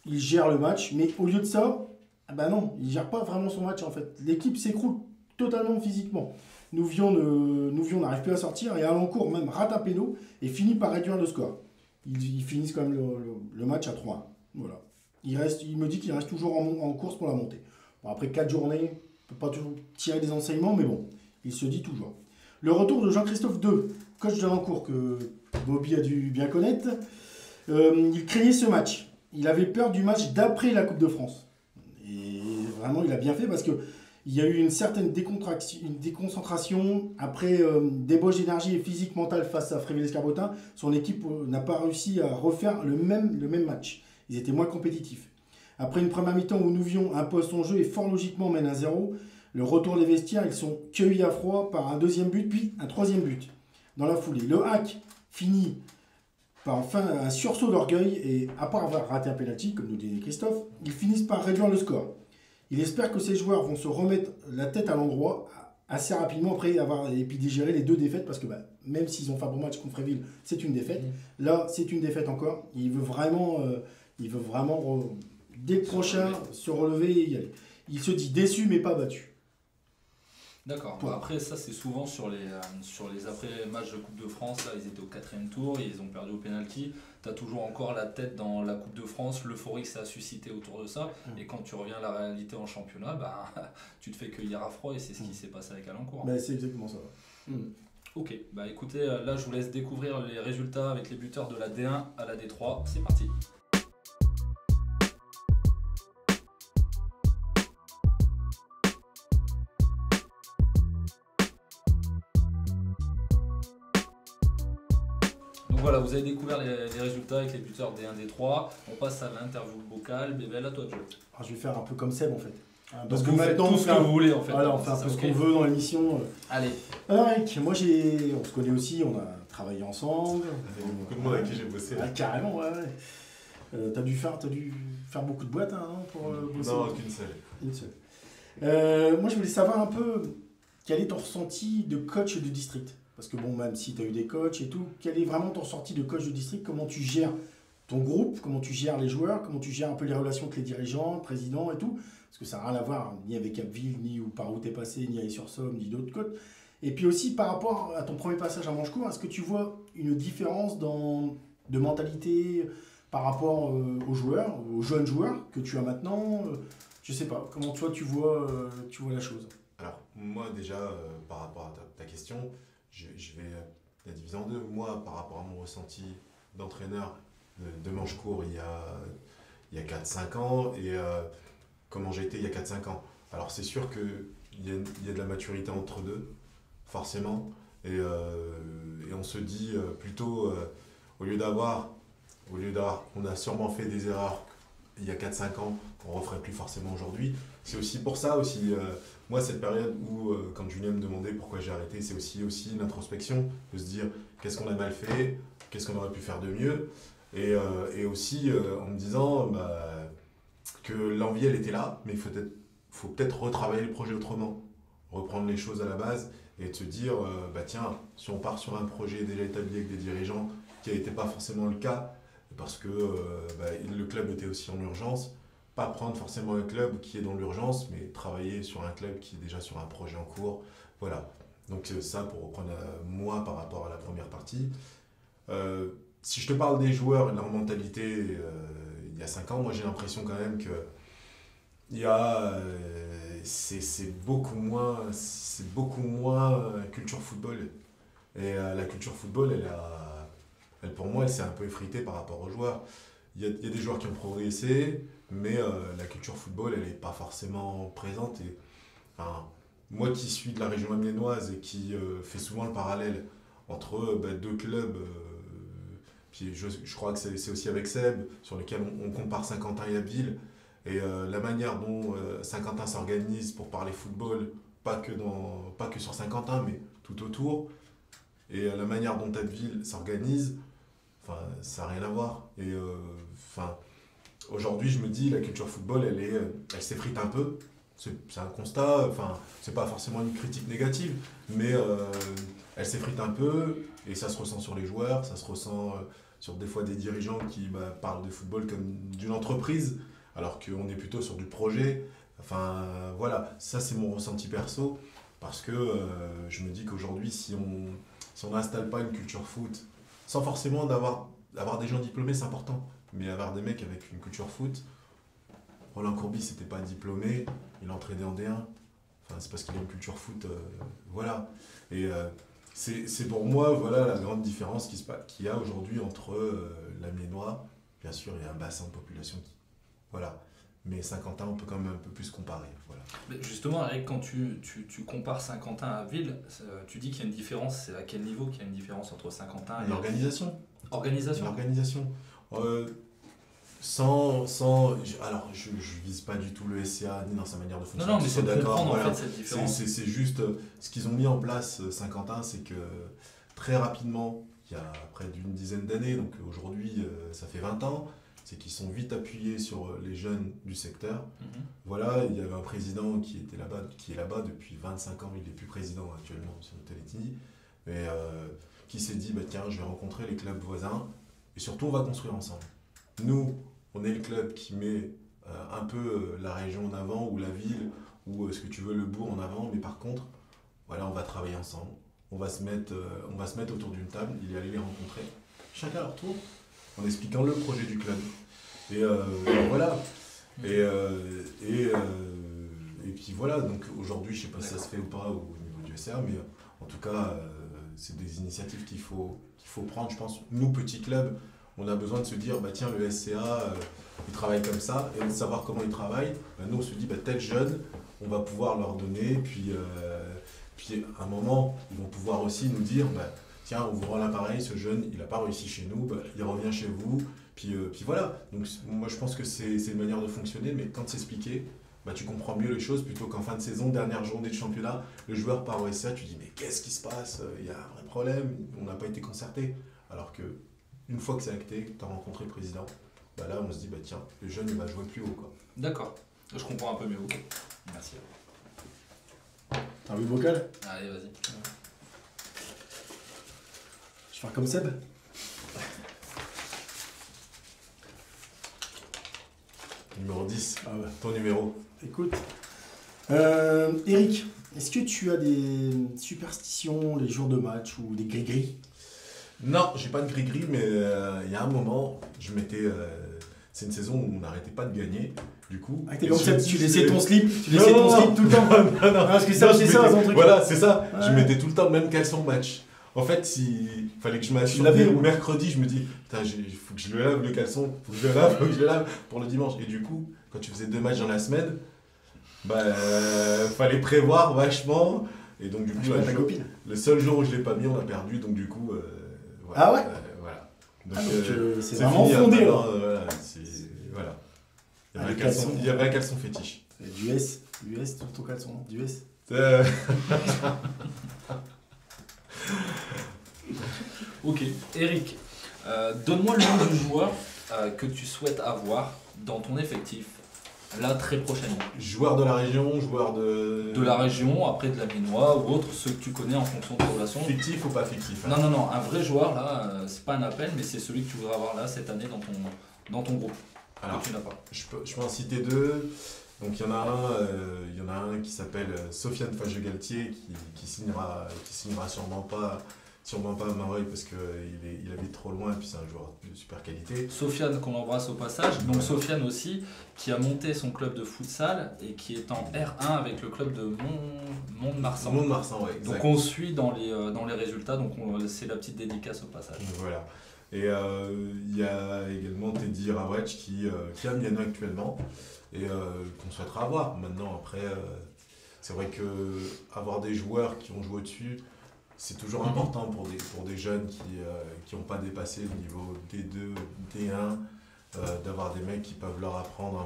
Ils gèrent le match, mais au lieu de ça, non, ils ne gèrent pas vraiment son match en fait. L'équipe s'écroule totalement physiquement. Nouvion n'arrive plus à sortir et Alencourt même rate un péno et finit par réduire le score. Ils finissent quand même le match à 3-1. Voilà. Il me dit qu'il reste toujours en course pour la montée. Bon, après 4 journées, on ne peut pas toujours tirer des enseignements, mais bon, il se dit toujours. Le retour de Jean-Christophe II, coach d'Alencourt, que Bobby a dû bien connaître. Il craignait ce match. Il avait peur du match d'après la Coupe de France. Et vraiment, il a bien fait parce qu'il y a eu une certaine déconcentration. Après débauche d'énergie et physique mentale face à Fréville-Escarbotin, son équipe n'a pas réussi à refaire le même match. Ils étaient moins compétitifs. Après une première mi-temps où Nouvion impose son jeu et fort logiquement mène à 0, le retour des vestiaires, ils sont cueillis à froid par un deuxième but, puis un troisième but dans la foulée. Le hack finit par enfin un sursaut d'orgueil et, à part avoir raté un penalty, comme nous dit Christophe, ils finissent par réduire le score. Il espère que ces joueurs vont se remettre la tête à l'endroit assez rapidement après avoir digéré les 2 défaites, parce que même s'ils ont fait un bon match contre Fréville, c'est une défaite. Là, c'est une défaite encore. Il veut vraiment dès le prochain se relever et y aller. Il se dit déçu mais pas battu. D'accord. Bon, après, ça, c'est souvent sur les après-matchs de Coupe de France. Là, ils étaient au 4e tour, ils ont perdu au pénalty. Tu as toujours encore la tête dans la Coupe de France, l'euphorie que ça a suscité autour de ça. Et quand tu reviens à la réalité en championnat, tu te fais cueillir à froid et c'est ce qui s'est passé avec Alencourt. C'est exactement ça. Ok, écoutez, là, je vous laisse découvrir les résultats avec les buteurs de la D1 à la D3. C'est parti. Voilà, vous avez découvert les résultats avec les buteurs D1, D3. On passe à l'interview vocale. Bébel, à toi de jouer. Alors, je vais faire un peu comme Seb en fait. Parce que vous faites tout ce que vous voulez en fait. Voilà, on fait un peu ce qu'on veut dans l'émission. Allez. Alors Eric, moi on se connaît aussi, on a travaillé ensemble. Il y a beaucoup de monde avec qui j'ai bossé. Carrément, ouais. T'as dû faire beaucoup de boîtes pour bosser. Non, qu'une seule. Une seule. Moi je voulais savoir un peu quel est ton ressenti de coach de district. Parce que bon, même si tu as eu des coachs et tout, quel est vraiment ton ressenti de coach de district? Comment tu gères ton groupe? Comment tu gères les joueurs? Comment tu gères un peu les relations avec les dirigeants, le président et tout? Parce que ça n'a rien à voir ni avec Abbeville, ni par où tu es passé, ni à Sur-Somme, ni d'autres côtes. Et puis aussi par rapport à ton premier passage à Manchecourt, est-ce que tu vois une différence de mentalité par rapport aux joueurs, aux jeunes joueurs que tu as maintenant? Je sais pas, comment toi tu vois la chose? Alors, moi déjà, par rapport à ta question, je vais la diviser en deux. Moi, par rapport à mon ressenti d'entraîneur de manche court il y a 4-5 ans et comment j'ai été il y a 4-5 ans. Alors, c'est sûr qu'il y a de la maturité entre deux, forcément. Et on se dit plutôt, au lieu d'avoir, on a sûrement fait des erreurs il y a 4-5 ans qu'on ne referait plus forcément aujourd'hui. C'est aussi pour ça, moi, cette période où, quand Julien me demandait pourquoi j'ai arrêté, c'est aussi une introspection, de se dire qu'est-ce qu'on a mal fait, qu'est-ce qu'on aurait pu faire de mieux, et aussi en me disant que l'envie, elle était là, mais il faut peut-être retravailler le projet autrement, reprendre les choses à la base, et de se dire, tiens, si on part sur un projet déjà établi avec des dirigeants, qui n'était pas forcément le cas, parce que le club était aussi en urgence, pas prendre forcément un club qui est dans l'urgence, mais travailler sur un club qui est déjà sur un projet en cours. Voilà. Donc ça, pour reprendre moi par rapport à la première partie. Si je te parle des joueurs et de leur mentalité il y a 5 ans, moi j'ai l'impression quand même que c'est beaucoup moins culture football. Et la culture football, elle, pour moi, elle s'est un peu effritée par rapport aux joueurs. Il y a des joueurs qui ont progressé, mais la culture football, elle n'est pas forcément présente. Et, moi qui suis de la région amiénoise et qui fait souvent le parallèle entre deux clubs, puis je crois que c'est aussi avec Seb, sur lesquels on compare Saint-Quentin et Abbeville, et la manière dont Saint-Quentin s'organise pour parler football, pas que sur Saint-Quentin, mais tout autour, et la manière dont Abbeville s'organise, ça n'a rien à voir. Et aujourd'hui, je me dis, la culture football, elle s'effrite un peu. C'est un constat, c'est pas forcément une critique négative, mais elle s'effrite un peu, et ça se ressent sur les joueurs, ça se ressent sur des fois des dirigeants qui parlent de football comme d'une entreprise, alors qu'on est plutôt sur du projet. Voilà, ça c'est mon ressenti perso, parce que je me dis qu'aujourd'hui, si on n'installe pas une culture foot, sans forcément d'avoir des gens diplômés, c'est important, mais avoir des mecs avec une culture foot. Roland Courbis n'était pas diplômé, il a entraîné en D1, c'est parce qu'il a une culture foot, voilà. Et c'est pour moi, voilà, la grande différence qu'il y a aujourd'hui entre l'Amiénois. Bien sûr, il y a un bassin de population voilà. Mais Saint-Quentin, on peut quand même un peu plus comparer. Voilà. Mais justement, Eric, quand tu compares Saint-Quentin à Abbeville, tu dis qu'il y a une différence. C'est à quel niveau qu'il y a une différence entre Saint-Quentin et l'organisation. L'organisation. Alors, je vise pas du tout le SCA ni dans sa manière de fonctionner. Non, mais c'est de comprendre voilà. en fait cette différence. C'est juste ce qu'ils ont mis en place Saint-Quentin, c'est que très rapidement, il y a près d'une dizaine d'années, donc aujourd'hui ça fait 20 ans, c'est qu'ils sont vite appuyés sur les jeunes du secteur. Voilà, il y avait un président qui est là-bas depuis 25 ans, il n'est plus président actuellement, M. Telletti, mais qui s'est dit, tiens, je vais rencontrer les clubs voisins, et surtout on va construire ensemble. Nous, on est le club qui met un peu la région en avant, ou la ville, ou ce que tu veux, le bourg en avant, mais par contre, voilà, on va travailler ensemble, on va se mettre autour d'une table, il est allé les rencontrer, chacun à leur tour, en expliquant le projet du club. Et voilà. Et puis voilà, donc aujourd'hui, je ne sais pas si ça se fait ou pas au niveau du SR, mais en tout cas, c'est des initiatives qu'il faut prendre, je pense. Nous, petits clubs, on a besoin de se dire, tiens, le SCA, il travaille comme ça, et de savoir comment il travaille. Nous, on se dit, tel jeune, on va pouvoir leur donner, puis à un moment, ils vont pouvoir aussi nous dire, tiens, on vous rend l'appareil, ce jeune, il n'a pas réussi chez nous, il revient chez vous, puis voilà. Donc moi, je pense que c'est une manière de fonctionner, mais quand c'est expliqué, tu comprends mieux les choses, plutôt qu'en fin de saison, dernière journée de championnat, le joueur part au SCA, tu dis, mais qu'est-ce qui se passe? Il y a un vrai problème, on n'a pas été concerté. Alors que une fois que c'est acté, tu as rencontré le président, là on se dit, tiens, le jeune il va jouer plus haut, quoi. D'accord, je comprends un peu mieux. Merci. T'as vu le vocal? Allez, vas-y. Je vais faire comme Seb. Numéro 10, ton numéro. Écoute, Eric, est-ce que tu as des superstitions les jours de match ou des gris-gris? Non, j'ai pas de gris-gris, mais il y a un moment, c'est une saison où on n'arrêtait pas de gagner. Du coup, tu laissais ton slip tout le temps. Non, parce que c'est ça, son truc. Voilà, c'est ça. Ouais. Je mettais tout le temps le même caleçon match. En fait, il fallait que je m'assure le mercredi, je me dis, il faut que je le lave le caleçon, faut que je le lave pour le dimanche. Et du coup, quand tu faisais 2 matchs dans la semaine, fallait prévoir vachement. Et donc du coup, le seul jour où je l'ai pas mis, on a perdu. Donc du coup, voilà. Ah ouais. Voilà. Donc, c'est vraiment fondé. Voilà. Il y avait un caleçon fétiche. Du S sur ton caleçon, du S. Ok, Eric, donne-moi le nom du joueur que tu souhaites avoir dans ton effectif, là très prochainement. Joueur de la région, joueur de... De la région, après de la Minois ou autre, ceux que tu connais en fonction de tes relations. Fictif ou pas fictif hein. Non, un vrai joueur là, c'est pas un appel, mais c'est celui que tu voudrais avoir là cette année dans ton groupe. Alors, que tu n'as pas. Je peux en citer 2. Donc il y en a un qui s'appelle Sofiane Fage-Galtier qui signera sûrement pas à Mareuil parce qu'il habite trop loin et puis c'est un joueur de super qualité. Sofiane qu'on embrasse au passage. Donc Sofiane aussi qui a monté son club de futsal et qui est en R1 avec le club de Mont-de-Marsan. Mont-de-Marsan, ouais. Exact. Donc on suit dans les résultats, donc c'est la petite dédicace au passage. Voilà. Et il y a également Teddy Rawatch qui est à Miano actuellement et qu'on souhaitera avoir. Maintenant, après, c'est vrai qu'avoir des joueurs qui ont joué dessus, c'est toujours important pour des jeunes qui n'ont pas dépassé le niveau D2, D1, d'avoir des mecs qui peuvent leur apprendre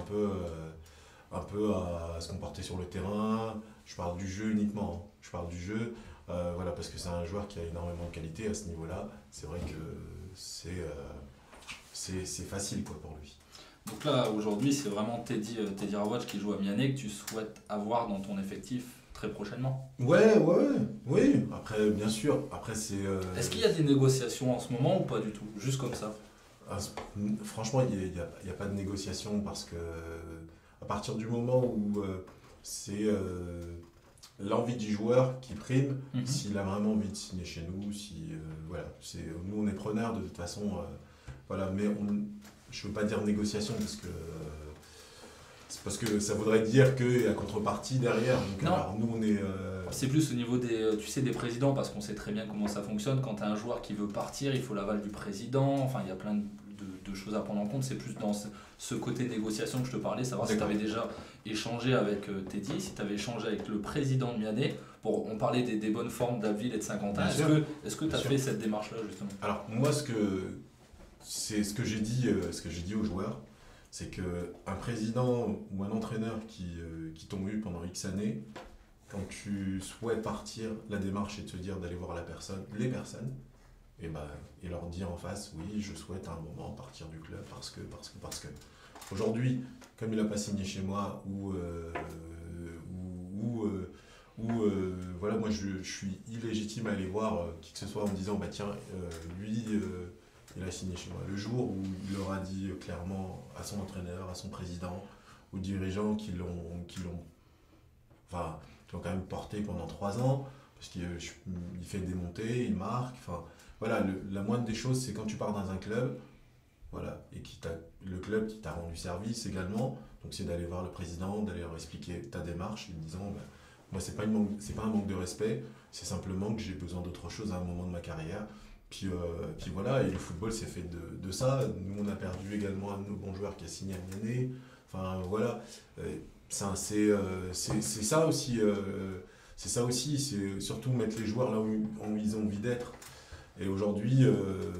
un peu à se comporter sur le terrain. Je parle du jeu uniquement, je parle du jeu, voilà, parce que c'est un joueur qui a énormément de qualité à ce niveau-là. C'est vrai que c'est facile quoi, pour lui. Donc là, aujourd'hui, c'est vraiment Teddy Rawatch qui joue à Mianet que tu souhaites avoir dans ton effectif très prochainement. Oui. Après, bien sûr. Après, c'est. Est-ce qu'il y a des négociations en ce moment ou pas du tout? Juste comme ça? Franchement, il n'y a pas de négociation parce que à partir du moment où c'est l'envie du joueur qui prime, s'il a vraiment envie de signer chez nous, voilà, nous on est preneurs de toute façon, voilà, mais je ne veux pas dire négociation parce que ça voudrait dire qu'il y a contrepartie derrière. Donc, non. Alors, nous on est. C'est plus au niveau des présidents parce qu'on sait très bien comment ça fonctionne. Quand tu as un joueur qui veut partir, il faut l'aval du président. Enfin, il y a plein de choses à prendre en compte. C'est plus dans ce côté négociation que je te parlais, savoir si tu avais déjà échangé avec Teddy, si tu avais échangé avec le président de Mianet. Bon, on parlait des bonnes formes d'Abbeville et de Saint-Quentin. Est-ce que tu as fait cette démarche-là justement? Alors moi, ce que j'ai dit aux joueurs, c'est qu'un président ou un entraîneur qui t'ont eu pendant X années, quand tu souhaites partir, la démarche est de se dire d'aller voir les personnes, et leur dire en face, oui, je souhaite à un moment partir du club parce que. Aujourd'hui, comme il n'a pas signé chez moi, voilà, moi je suis illégitime à aller voir qui que ce soit en me disant, lui, il a signé chez moi. Le jour où il aura dit clairement à son entraîneur, à son président, aux dirigeants qui l'ont quand même porté pendant 3 ans, parce qu'il fait des montées, il marque, voilà, la moindre des choses, c'est quand tu pars dans un club, voilà, et le club qui t'a rendu service également, donc c'est d'aller voir le président, d'aller leur expliquer ta démarche, en disant, moi c'est pas un manque de respect, c'est simplement que j'ai besoin d'autre chose à un moment de ma carrière. Puis voilà, et le football s'est fait de ça. Nous on a perdu également un de nos bons joueurs qui a signé à Mianet. Enfin voilà, c'est ça aussi. C'est ça aussi, c'est surtout mettre les joueurs là où ils ont envie d'être. Et aujourd'hui,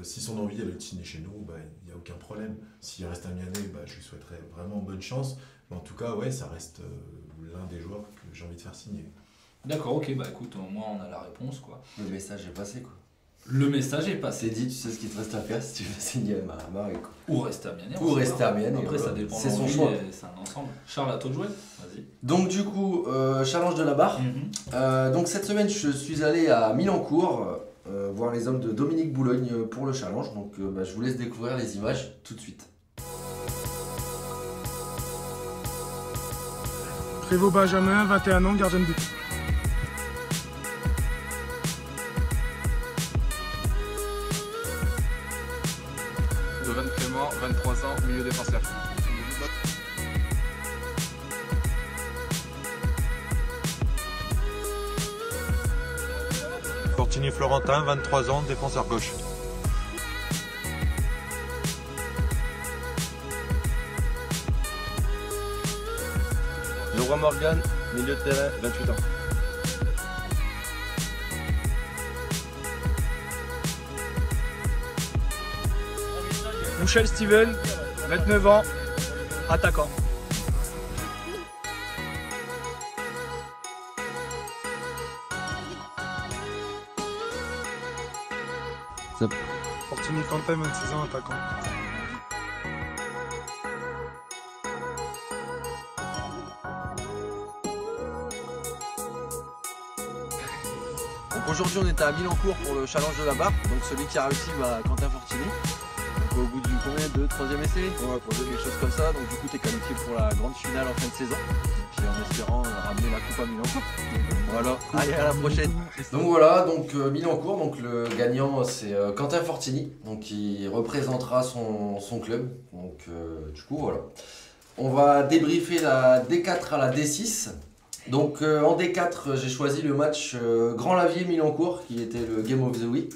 si son envie elle est de signer chez nous, il n'y a aucun problème. S'il reste à Mianet, je lui souhaiterais vraiment bonne chance. Mais en tout cas, ouais, ça reste l'un des joueurs que j'ai envie de faire signer. D'accord, ok, écoute, au moins on a la réponse quoi. Le message est passé quoi. Le message est passé. C'est dit, tu sais ce qu'il te reste à faire si tu veux signer à Mareuil. Ou rester à Mianet. Ou rester à Mianet. Après, ça dépend. C'est son choix. C'est un ensemble. Charles, à toi de jouer. Vas-y. Donc, du coup, challenge de la barre. Donc, cette semaine, je suis allé à Milancourt voir les hommes de Dominique Boulogne pour le challenge. Donc, je vous laisse découvrir les images tout de suite. Prévost Benjamin, 21 ans, gardien de but. Clément, 23 ans, milieu milieu défenseur. Fortini Florentin, 23 ans, défenseur gauche. Leroy Morgan, milieu de terrain, 28 ans. Michel Steven, 29 ans, attaquant. Fortini Quentin, 26 ans, attaquant. Aujourd'hui on était à Milancourt pour le challenge de la barre, donc celui qui a réussi Quentin Fortini. Donc au bout du combien de troisième essai, quelque chose comme ça, donc du coup tu es qualifié pour la grande finale en fin de saison. Et puis en espérant ramener la coupe à Milancourt. Voilà, allez à la prochaine. Donc voilà, Milancourt, donc le gagnant c'est Quentin Fortini, donc qui représentera son club. Donc du coup voilà. On va débriefer la D4 à la D6. Donc en D4, j'ai choisi le match Grand Lavier Milancourt qui était le Game of the Week.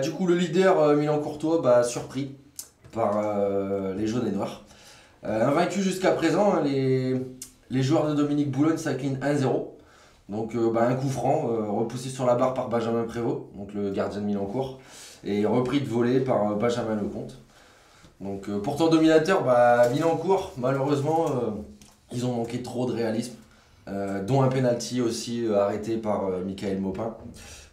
Du coup, le leader Milancourtois surpris par les jaunes et noirs. Invaincu jusqu'à présent, les joueurs de Dominique Boulogne s'inclinent 1-0. Donc un coup franc repoussé sur la barre par Benjamin Prévost, donc le gardien de Milancourt, et repris de volée par Benjamin Lecomte. Donc pourtant dominateur, Milancourt, malheureusement, ils ont manqué trop de réalisme. Dont un penalty aussi arrêté par Michael Maupin.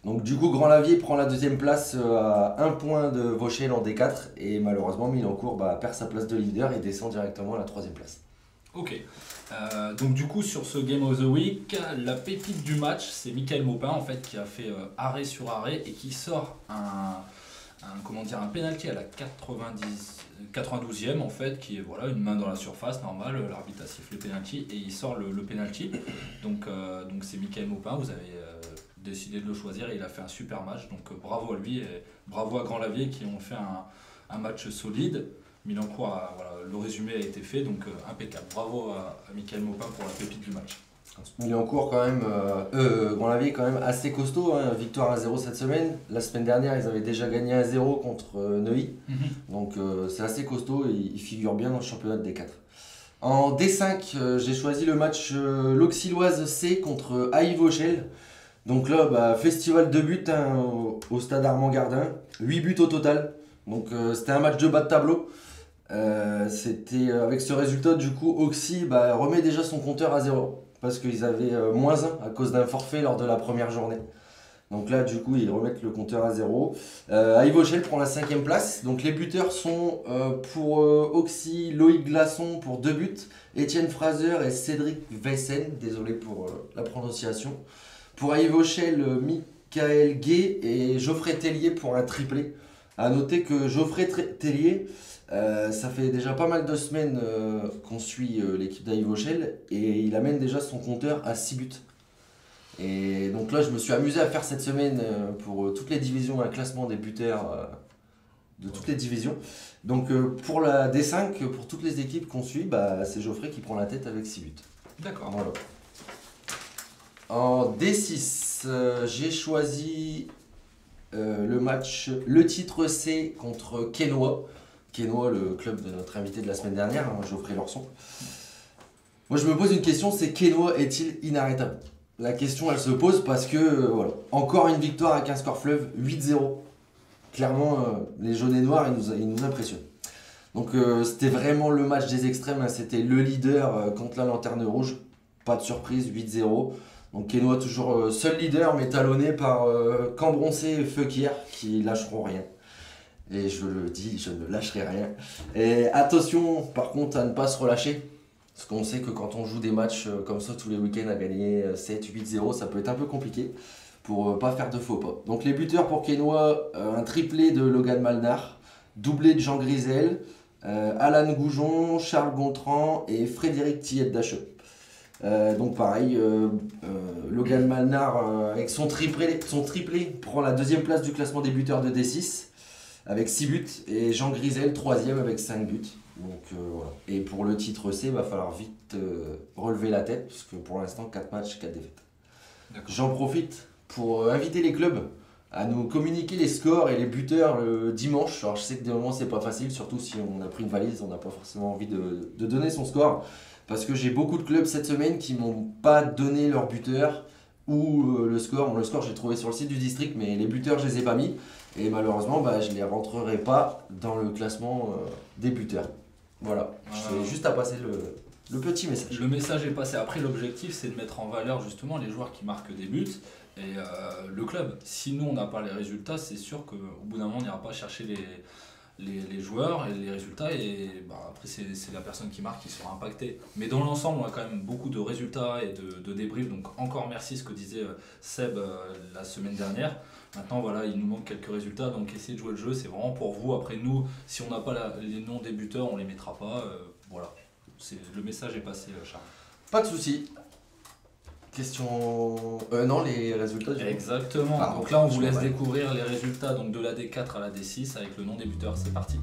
Donc du coup Grand Lavier prend la deuxième place à 1 point de Vauchel en D4 et malheureusement Milancourt perd sa place de leader et descend directement à la troisième place. Ok, donc du coup sur ce Game of the Week, la pépite du match c'est Michael Maupin en fait qui a fait arrêt sur arrêt et qui sort un penalty à la 92e en fait, qui est une main dans la surface, normal, l'arbitre a sifflé penalty et il sort le penalty. Donc c'est Michael Maupin, vous avez décidé de le choisir et il a fait un super match, donc bravo à lui et bravo à Grand Lavier qui ont fait un match solide. Milancourt, le résumé a été fait, donc impeccable. Bravo à Michael Maupin pour la pépite du match. Milancourt quand même, Grand Lavier quand même assez costaud, hein, victoire 1-0 cette semaine. La semaine dernière ils avaient déjà gagné 1-0 contre Neuilly, donc c'est assez costaud et ils figurent bien dans le championnat de D4. En D5, j'ai choisi le match l'Auxilloise C contre Haï Vauchel. Donc là, festival de buts au stade Armand Gardin, 8 buts au total, donc c'était un match de bas de tableau. C'était avec ce résultat du coup Auxy remet déjà son compteur à 0. Parce qu'ils avaient -1 à cause d'un forfait lors de la première journée. Donc là, du coup, ils remettent le compteur à 0. Haï Vauchel prend la 5e place. Donc les buteurs sont pour Auxy, Loïc Glasson pour 2 buts, Étienne Fraser et Cédric Vessen, désolé pour la prononciation. Pour Haï Vauchel, Michael Gay et Geoffrey Tellier pour un triplé. A noter que Geoffrey Tellier, ça fait déjà pas mal de semaines qu'on suit l'équipe d'Haï Vauchel et il amène déjà son compteur à 6 buts. Et donc là je me suis amusé à faire cette semaine pour toutes les divisions, un classement des buteurs de toutes les divisions. Donc pour la D5, pour toutes les équipes qu'on suit, c'est Geoffrey qui prend la tête avec 6 buts. D'accord. Voilà. En D6, j'ai choisi le match, le titre C contre Quesnoy. Quesnoy, le club de notre invité de la semaine dernière, Geoffrey Lorson. Moi je me pose une question, c'est Quesnoy est-il inarrêtable? La question elle se pose parce que encore une victoire avec un score fleuve 8-0. Clairement les jaunes et noirs ils nous impressionnent. Donc c'était vraiment le match des extrêmes, hein. C'était le leader contre la lanterne rouge. Pas de surprise, 8-0. Donc Quesnoy toujours seul leader mais talonné par Cambroncé et Feuquier qui lâcheront rien. Et je le dis, je ne lâcherai rien. Et attention par contre à ne pas se relâcher. Parce qu'on sait que quand on joue des matchs comme ça tous les week-ends à gagner 7-8-0, ça peut être un peu compliqué pour pas faire de faux pas. Donc les buteurs pour Quesnoy, un triplé de Logan Malnar, doublé de Jean Grisel, Alan Goujon, Charles Gontran et Frédéric Tillette-Dacheux. Donc pareil, Logan Malnar avec son triplé prend la deuxième place du classement des buteurs de D6 avec 6 buts et Jean Grisel 3ème avec 5 buts. Donc voilà. Et pour le titre C, il va falloir vite relever la tête, parce que pour l'instant, 4 matchs, 4 défaites. J'en profite pour inviter les clubs à nous communiquer les scores et les buteurs le dimanche. Alors je sais que des moments c'est pas facile, surtout si on a pris une valise, on n'a pas forcément envie de donner son score. Parce que j'ai beaucoup de clubs cette semaine qui m'ont pas donné leur buteur ou le score. Bon, le score j'ai trouvé sur le site du district, mais les buteurs je les ai pas mis. Et malheureusement je les rentrerai pas dans le classement des buteurs. Voilà, j'ai juste à passer le petit message. Le message est passé. Après, l'objectif, c'est de mettre en valeur justement les joueurs qui marquent des buts et le club. Si nous, on n'a pas les résultats, c'est sûr qu'au bout d'un moment, on n'ira pas chercher les joueurs et les résultats. Et après, c'est la personne qui marque qui sera impactée. Mais dans l'ensemble, on a quand même beaucoup de résultats et de débriefs. Donc, encore merci, ce que disait Seb la semaine dernière. Maintenant, voilà, il nous manque quelques résultats. Donc, essayez de jouer le jeu. C'est vraiment pour vous. Après, nous, si on n'a pas les noms des buteurs, on ne les mettra pas. Voilà. Le message est passé, Charles. Pas de soucis. Question... non, les résultats du Exactement. Donc là, on vous laisse découvrir les résultats donc, de la D4 à la D6 avec le nom des buteurs. C'est parti.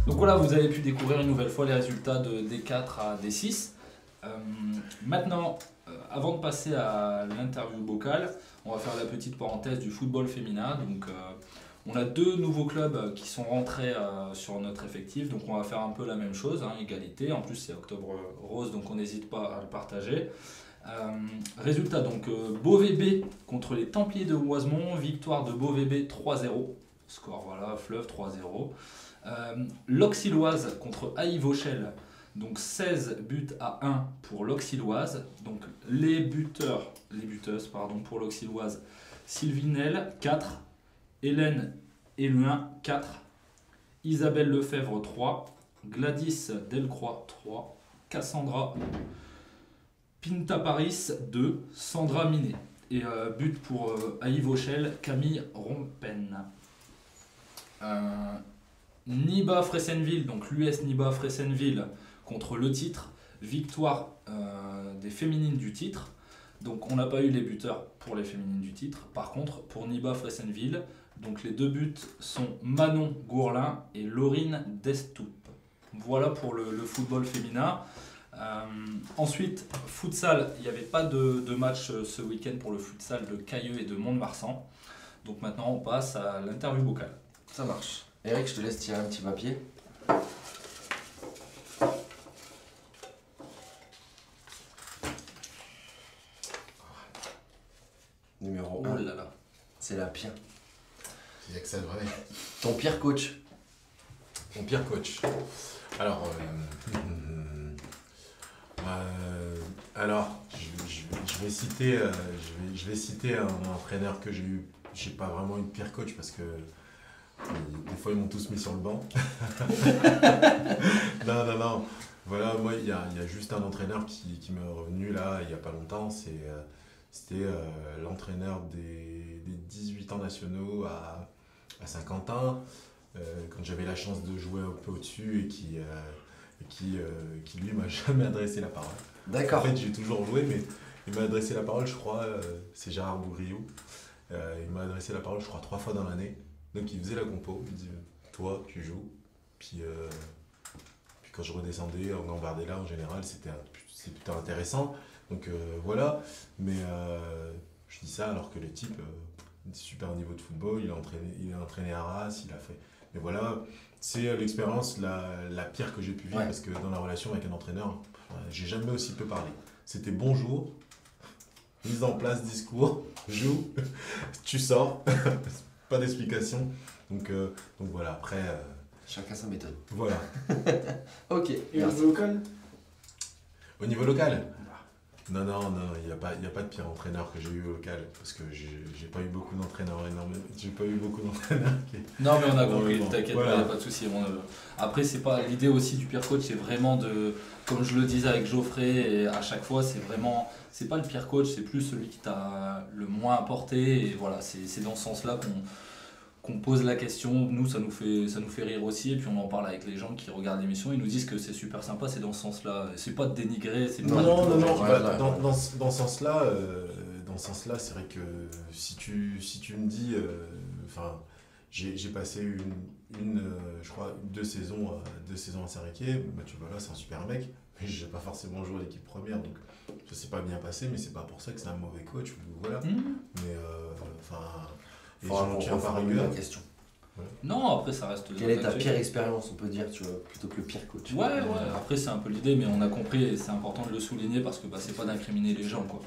Donc voilà, vous avez pu découvrir une nouvelle fois les résultats de D4 à D6. Maintenant, avant de passer à l'interview vocale, on va faire la petite parenthèse du football féminin. Donc, on a 2 nouveaux clubs qui sont rentrés sur notre effectif. Donc on va faire un peu la même chose, égalité. En plus c'est Octobre Rose, donc on n'hésite pas à le partager. Résultat, donc Beauvais B contre les Templiers de Oisemont, victoire de Beauvais B 3-0. Score, voilà, fleuve 3-0. L'Auxilloise contre Haï-Vauchel, donc 16 buts à 1 pour l'Auxilloise. Donc les buteuses pour l'Auxilloise, Sylvinel 4, Hélène Éluin 4, Isabelle Lefebvre 3, Gladys Delcroix 3, Cassandra Pinta Paris 2, Sandra Minet. Et but pour Haï-Vauchel, Camille Rompen. Niba Fressenville, donc l'US Niba Fressenville contre le titre, victoire des féminines du titre. Donc on n'a pas eu les buteurs pour les féminines du titre. Par contre pour Niba Fressenville, donc les 2 buts sont Manon Gourlin et Laurine Destoup. Voilà pour le football féminin. Ensuite futsal, il n'y avait pas de match ce week-end pour le futsal de Cailleux et de Mont-de-Marsan. Donc maintenant on passe à l'interview vocale. Ça marche. Eric, je te laisse tirer un petit papier. Numéro 1. Oh là là. C'est la pire. Il y a que ça de vrai. Ton pire coach. Mon pire coach. Alors, je vais citer un entraîneur que j'ai eu. J'ai pas vraiment eu de pire coach parce que des fois ils m'ont tous mis sur le banc. Non. Voilà, moi il y a juste un entraîneur qui m'est revenu là il y a pas longtemps. C'était l'entraîneur des 18 ans nationaux à Saint-Quentin, quand j'avais la chance de jouer un peu au-dessus et qui lui m'a jamais adressé la parole. D'accord. En fait j'ai toujours joué mais il m'a adressé la parole, je crois, c'est Gérard Bougriou. Il m'a adressé la parole je crois 3 fois dans l'année. Donc il faisait la compo, il disait toi tu joues, puis quand je redescendais en Gambardella en général c'est plutôt intéressant. Donc voilà, mais je dis ça alors que le type super niveau de football, il a entraîné à Arras, il a fait. Mais voilà, c'est l'expérience la pire que j'ai pu vivre parce que dans la relation avec un entraîneur, j'ai jamais aussi peu parlé. C'était bonjour, mise en place, discours, joue, tu sors. Pas d'explication. Donc voilà, après... Chacun sa méthode. Voilà. Ok. Et au niveau local ? Au niveau local ? Non, il n'y a pas de pire entraîneur que j'ai eu au local. Parce que j'ai pas eu beaucoup d'entraîneurs énormément. J'ai pas eu beaucoup d'entraîneurs qui... Non mais on a compris, t'inquiète, voilà. Il n'y a pas de souci. Après c'est pas l'idée aussi du pire coach, c'est vraiment de... Comme je le disais avec Geoffrey, et à chaque fois c'est vraiment... C'est pas le pire coach, c'est plus celui qui t'a le moins apporté. Et voilà, c'est dans ce sens-là qu'on pose la question. Nous, ça nous fait rire aussi, et puis on en parle avec les gens qui regardent l'émission. Ils nous disent que c'est super sympa, c'est dans ce sens-là. C'est pas de dénigrer, c'est pas non. Ouais, Dans ce sens-là, c'est vrai que si tu me dis, j'ai passé je crois 2 saisons à Serriquier, tu vois là, c'est un super mec, mais j'ai pas forcément joué à l'équipe première, donc ça s'est pas bien passé, mais c'est pas pour ça que c'est un mauvais coach, voilà. Mais et j'en tiens pas rigueur. La question. Voilà. Non, après ça reste. Quelle est ta pire expérience, on peut dire, tu vois, plutôt que le pire coach? Ouais, après c'est un peu l'idée, mais on a compris et c'est important de le souligner parce que c'est pas d'incriminer les gens, quoi.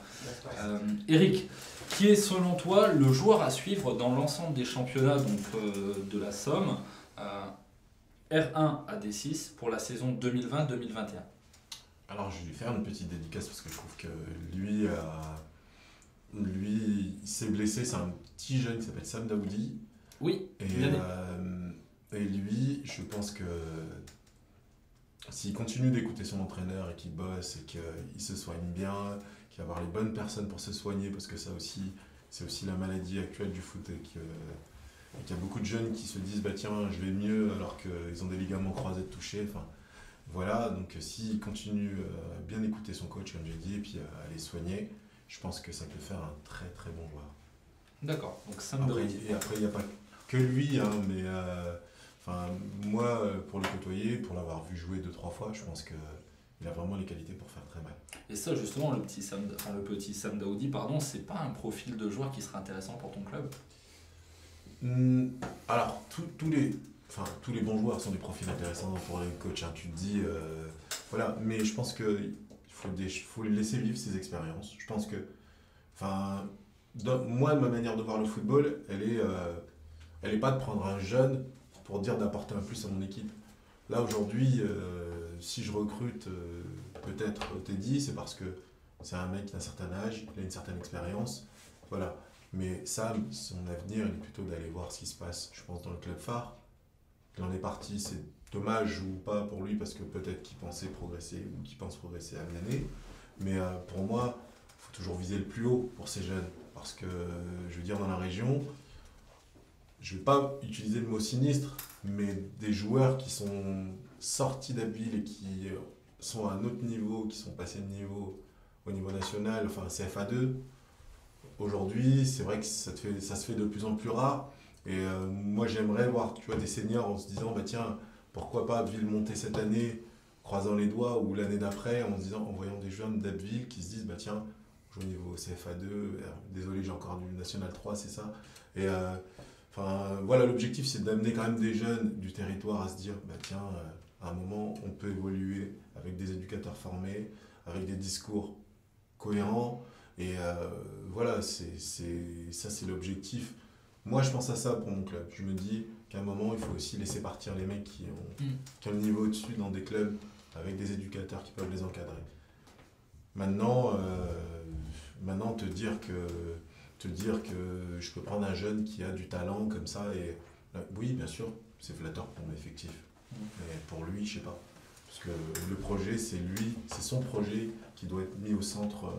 Eric, qui est selon toi le joueur à suivre dans l'ensemble des championnats de la Somme, R1 à D6 pour la saison 2020-2021? Alors je vais lui faire une petite dédicace parce que je trouve que lui il s'est blessé, c'est un petit jeune qui s'appelle Sam Daoudi. Oui. Et lui, je pense que s'il continue d'écouter son entraîneur et qu'il bosse et qu'il se soigne bien, qu'il va avoir les bonnes personnes pour se soigner, parce que ça aussi, c'est aussi la maladie actuelle du foot, et qu'il y a beaucoup de jeunes qui se disent bah tiens, je vais mieux alors qu'ils ont des ligaments croisés de toucher. Enfin, voilà, donc s'il continue à bien écouter son coach, comme j'ai dit, et puis à les soigner, je pense que ça peut faire un très très bon joueur. D'accord, donc Sam Daoudi. Et après, il n'y a pas que lui, hein, mais moi, pour le côtoyer, pour l'avoir vu jouer 2-3 fois, je pense qu'il a vraiment les qualités pour faire très mal. Et ça, justement, le petit Sam Daoudi, c'est pas un profil de joueur qui serait intéressant pour ton club? Alors, tous les bons joueurs sont des profils intéressants pour les coachs, hein, tu te dis, voilà, mais je pense qu'il faut lui laisser vivre ses expériences. Je pense que, moi, ma manière de voir le football, elle est pas de prendre un jeune pour dire d'apporter un plus à mon équipe. Là, aujourd'hui, si je recrute peut-être Teddy, c'est parce que c'est un mec d'un certain âge, il a une certaine expérience, voilà. Mais Sam, son avenir, il est plutôt d'aller voir ce qui se passe, je pense, dans le club phare. Il en est parti, c'est dommage ou pas pour lui, parce que peut-être qu'il pensait progresser ou qu'il pense progresser à l'année. Mais pour moi, il faut toujours viser le plus haut pour ces jeunes. Parce que, je veux dire, dans la région, je ne vais pas utiliser le mot sinistre, mais des joueurs qui sont sortis d'Abbeville et qui sont à un autre niveau, qui sont passés de niveau au niveau national, enfin CFA2, aujourd'hui, c'est vrai que ça se fait de plus en plus rare. Et moi, j'aimerais voir, tu vois, des seniors en se disant, bah tiens, pourquoi pas Abbeville monter cette année, croisant les doigts, ou l'année d'après, en voyant des jeunes d'Abbeville qui se disent, bah tiens, au niveau CFA2, désolé, j'ai encore du National 3, c'est ça. Et voilà, l'objectif, c'est d'amener quand même des jeunes du territoire à se dire, bah tiens, à un moment, on peut évoluer avec des éducateurs formés, avec des discours cohérents. Et voilà, ça, c'est l'objectif. Moi, je pense à ça pour mon club. Je me dis qu'à un moment, il faut aussi laisser partir les mecs qui ont le niveau au-dessus dans des clubs avec des éducateurs qui peuvent les encadrer. Maintenant, te dire que je peux prendre un jeune qui a du talent comme ça, et oui, bien sûr, c'est flatteur pour mon effectif. Mais pour lui, je sais pas. Parce que le projet, c'est son projet qui doit être mis au centre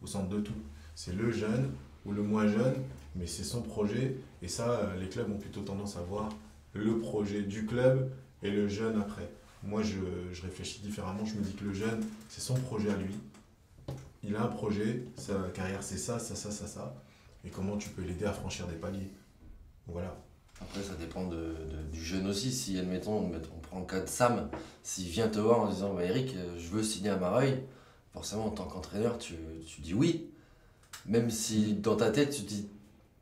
de tout. C'est le jeune ou le moins jeune, mais c'est son projet. Et ça, les clubs ont plutôt tendance à voir le projet du club et le jeune après. Moi, je réfléchis différemment. Je me dis que le jeune, c'est son projet à lui. Il a un projet, sa carrière, c'est ça. Et comment tu peux l'aider à franchir des paliers. Voilà. Après, ça dépend du jeune aussi. Si, admettons, on prend le cas de Sam, s'il vient te voir en disant bah, Eric, je veux signer à Mareuil, forcément, en tant qu'entraîneur, tu dis oui. Même si dans ta tête, tu te dis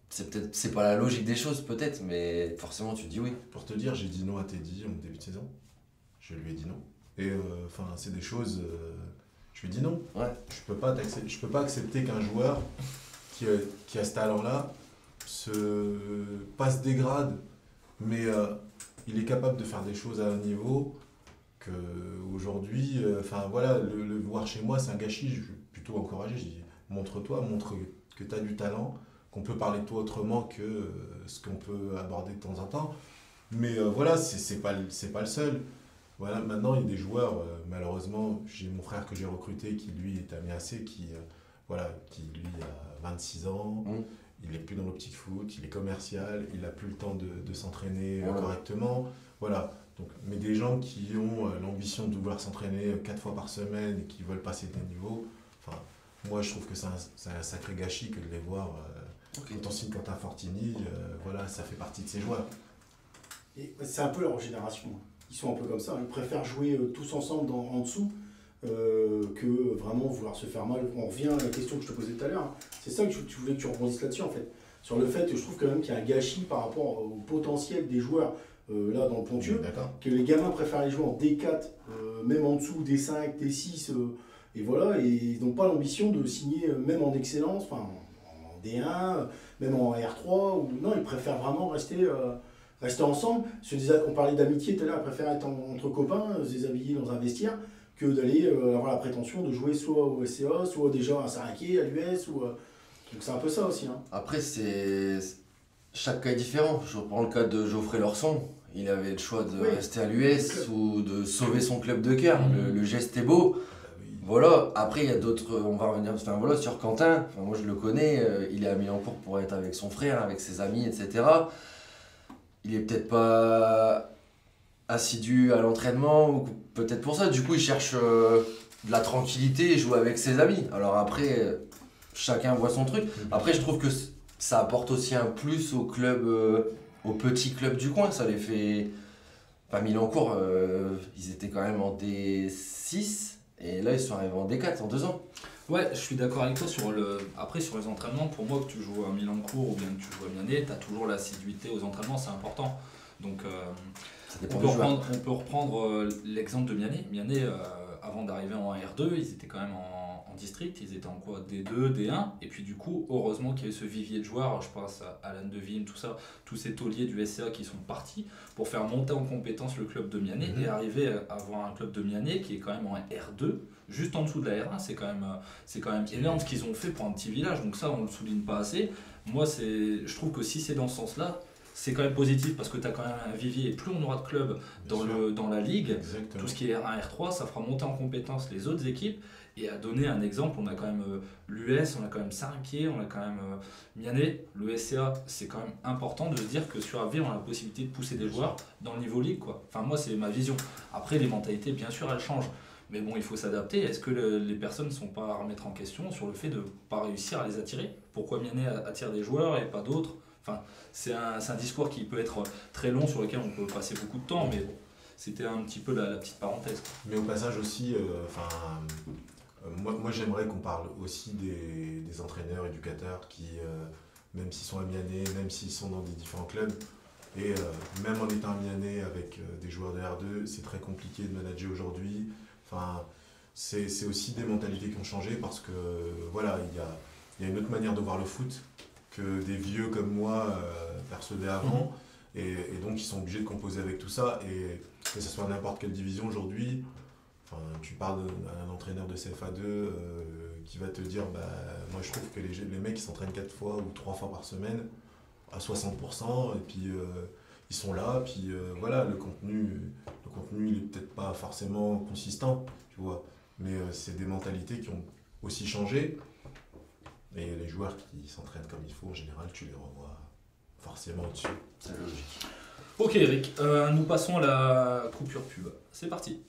c'est pas la logique des choses, peut-être, mais forcément, tu dis oui. Pour te dire, j'ai dit non à Teddy en début de saison. Je lui ai dit non. Et c'est des choses. Je lui ai dit non. Ouais. Je peux pas accepter qu'un joueur qui a ce talent-là se dégrade, mais il est capable de faire des choses à un niveau que aujourd'hui, le voir chez moi, c'est un gâchis. Je suis plutôt encouragé. Je dis montre-toi, montre que tu as du talent, qu'on peut parler de toi autrement que ce qu'on peut aborder de temps en temps. Mais voilà, c'est pas le seul. Voilà, maintenant, il y a des joueurs, malheureusement, j'ai mon frère que j'ai recruté qui, lui, est à Miassé, qui lui, a 26 ans. il n'est plus dans l'optique foot, il est commercial, il n'a plus le temps de s'entraîner correctement. Voilà. Donc, mais des gens qui ont l'ambition de vouloir s'entraîner 4 fois par semaine et qui veulent passer des niveaux, enfin, moi je trouve que c'est un sacré gâchis que de les voir. Quand on signe Quentin Fortini, voilà, ça fait partie de ces joueurs. Et c'est un peu leur génération. Ils sont un peu comme ça. Ils préfèrent jouer tous ensemble en dessous que vraiment vouloir se faire mal. On revient à la question que je te posais tout à l'heure. Hein. C'est ça que tu voulais que tu rebondisses là-dessus en fait. Sur le fait que je trouve quand même qu'il y a un gâchis par rapport au potentiel des joueurs là dans le Pontieux. Que les gamins préfèrent les jouer en D4, même en dessous, D5, D6. Et voilà, et ils n'ont pas l'ambition de signer même en excellence, enfin en D1, même en R3. Ou, non, ils préfèrent vraiment rester ensemble. On parlait d'amitié tout à l'heure, ils préfèrent être entre copains, se déshabiller dans un vestiaire, que d'aller avoir la prétention de jouer soit au SCA, soit déjà à Saraké, à l'US. Donc c'est un peu ça aussi. Hein. Après, chaque cas est différent. Je reprends le cas de Geoffrey Lorson. Il avait le choix de rester à l'US ou de sauver son club de cœur. Le geste est beau. Voilà, après il y a d'autres, on va revenir sur Quentin. Moi je le connais, il est à Milancourt pour être avec son frère, avec ses amis, etc. Il est peut-être pas assidu à l'entraînement, ou peut-être pour ça. Du coup, il cherche de la tranquillité et joue avec ses amis. Alors après, chacun voit son truc. Après, je trouve que ça apporte aussi un plus au club, aux petits clubs du coin. Ça les fait. Enfin, Milancourt, ils étaient quand même en D6 et là, ils sont arrivés en D4 en 2 ans. Ouais, je suis d'accord avec toi sur les entraînements. Pour moi, que tu joues à Milancourt ou bien que tu joues à Mianet, tu as toujours l'assiduité aux entraînements, c'est important. Donc, on peut reprendre l'exemple de Mianet. Mianet, avant d'arriver en R2, ils étaient quand même en district, ils étaient en quoi, D2, D1, et puis du coup, heureusement qu'il y avait ce vivier de joueurs, je pense à Alan Devine, tout ça, tous ces tauliers du SCA qui sont partis pour faire monter en compétence le club de Mianet et arriver à avoir un club de Mianet qui est quand même en R2, juste en dessous de la R1, c'est quand même énorme ce qu'ils ont fait pour un petit village, donc ça on le souligne pas assez. Moi je trouve que si c'est dans ce sens-là, c'est quand même positif parce que tu as quand même un vivier et plus on aura de clubs dans la ligue, exactement. Tout ce qui est R1, R3, ça fera monter en compétence les autres équipes. Et à donner un exemple, on a quand même l'US, on a quand même Saraké, on a quand même Mianet. Le SCA, c'est quand même important de se dire que sur AV, on a la possibilité de pousser des joueurs dans le niveau ligue, quoi. Enfin, moi, c'est ma vision. Après, les mentalités, bien sûr, elles changent. Mais bon, il faut s'adapter. Est-ce que les personnes ne sont pas à remettre en question sur le fait de ne pas réussir à les attirer ? Pourquoi Mianet attire des joueurs et pas d'autres ? Enfin, c'est un discours qui peut être très long, sur lequel on peut passer beaucoup de temps, mais bon, c'était un petit peu la petite parenthèse. Mais au passage aussi, moi j'aimerais qu'on parle aussi des entraîneurs, éducateurs qui, même s'ils sont à Mianet, même s'ils sont dans des différents clubs, et même en étant à Mianet avec des joueurs de R2, c'est très compliqué de manager aujourd'hui. Enfin, c'est aussi des mentalités qui ont changé parce que voilà, il y a une autre manière de voir le foot que des vieux comme moi percevaient avant. Et donc ils sont obligés de composer avec tout ça. Et que ce soit à n'importe quelle division aujourd'hui, tu parles d'un entraîneur de CFA2 qui va te dire moi je trouve que les mecs ils s'entraînent 4 fois ou 3 fois par semaine à 60%, et puis ils sont là, puis voilà, le contenu il est peut-être pas forcément consistant, tu vois, mais c'est des mentalités qui ont aussi changé, et les joueurs qui s'entraînent comme il faut en général, tu les revois forcément au-dessus. C'est logique. Ok Eric, nous passons à la coupure pub. C'est parti.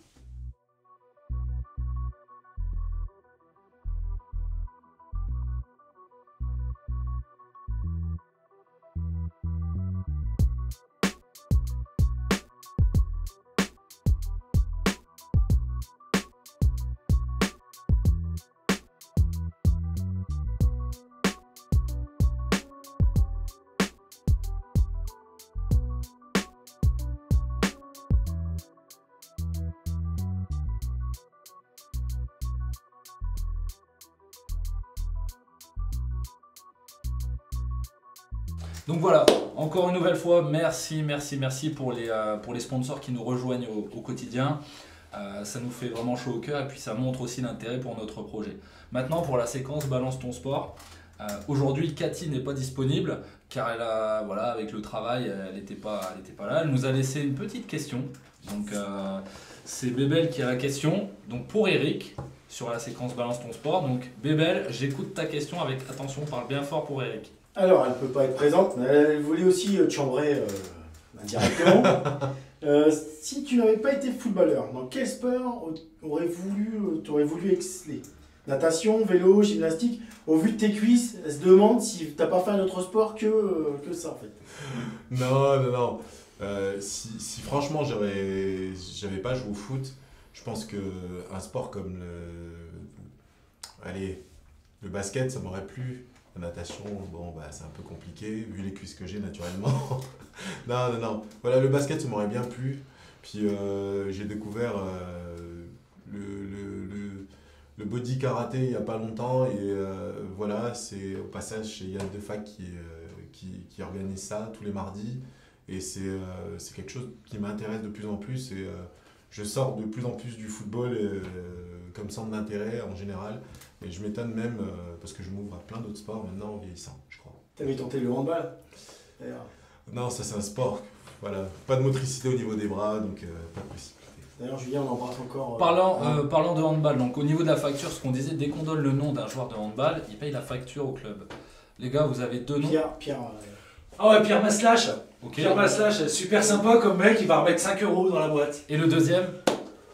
Donc voilà, encore une nouvelle fois, merci pour les sponsors qui nous rejoignent au quotidien. Ça nous fait vraiment chaud au cœur et puis ça montre aussi l'intérêt pour notre projet. Maintenant pour la séquence Balance ton sport. Aujourd'hui Cathy n'est pas disponible car elle a, voilà, avec le travail elle n'était pas là. Elle nous a laissé une petite question. Donc c'est Bébel qui a la question. Donc pour Eric sur la séquence Balance ton sport. Donc Bébel, j'écoute ta question avec attention, parle bien fort pour Eric. Alors, elle ne peut pas être présente, mais elle voulait aussi te chambrer indirectement. Si tu n'avais pas été footballeur, dans quel sport t'aurais voulu exceller? Natation, vélo, gymnastique? Au vu de tes cuisses, elle se demande si t'as pas fait un autre sport que ça en fait. Non. Si franchement j'avais pas joué au foot, je pense qu'un sport comme le basket, ça m'aurait plu. La natation, bon, c'est un peu compliqué, vu les cuisses que j'ai naturellement. Non. Voilà, le basket, ça m'aurait bien plu. Puis j'ai découvert le body karaté il n'y a pas longtemps. Et voilà, c'est au passage chez Yann Defac qui organise ça tous les mardis. Et c'est quelque chose qui m'intéresse de plus en plus. Et je sors de plus en plus du football comme centre d'intérêt en général. Et je m'étonne même parce que je m'ouvre à plein d'autres sports maintenant en vieillissant, je crois. T'avais tenté le handball d'ailleurs? Non, ça c'est un sport. Voilà, pas de motricité au niveau des bras, donc pas de possibilité. D'ailleurs, Julien, on embrasse encore. Parlant de handball, donc au niveau de la facture, ce qu'on disait, dès qu'on donne le nom d'un joueur de handball, il paye la facture au club. Les gars, vous avez deux noms. Pierre. Ah ouais, Pierre Maslache. Okay. Pierre Maslache, super sympa comme mec, il va remettre 5 € dans la boîte. Et le deuxième?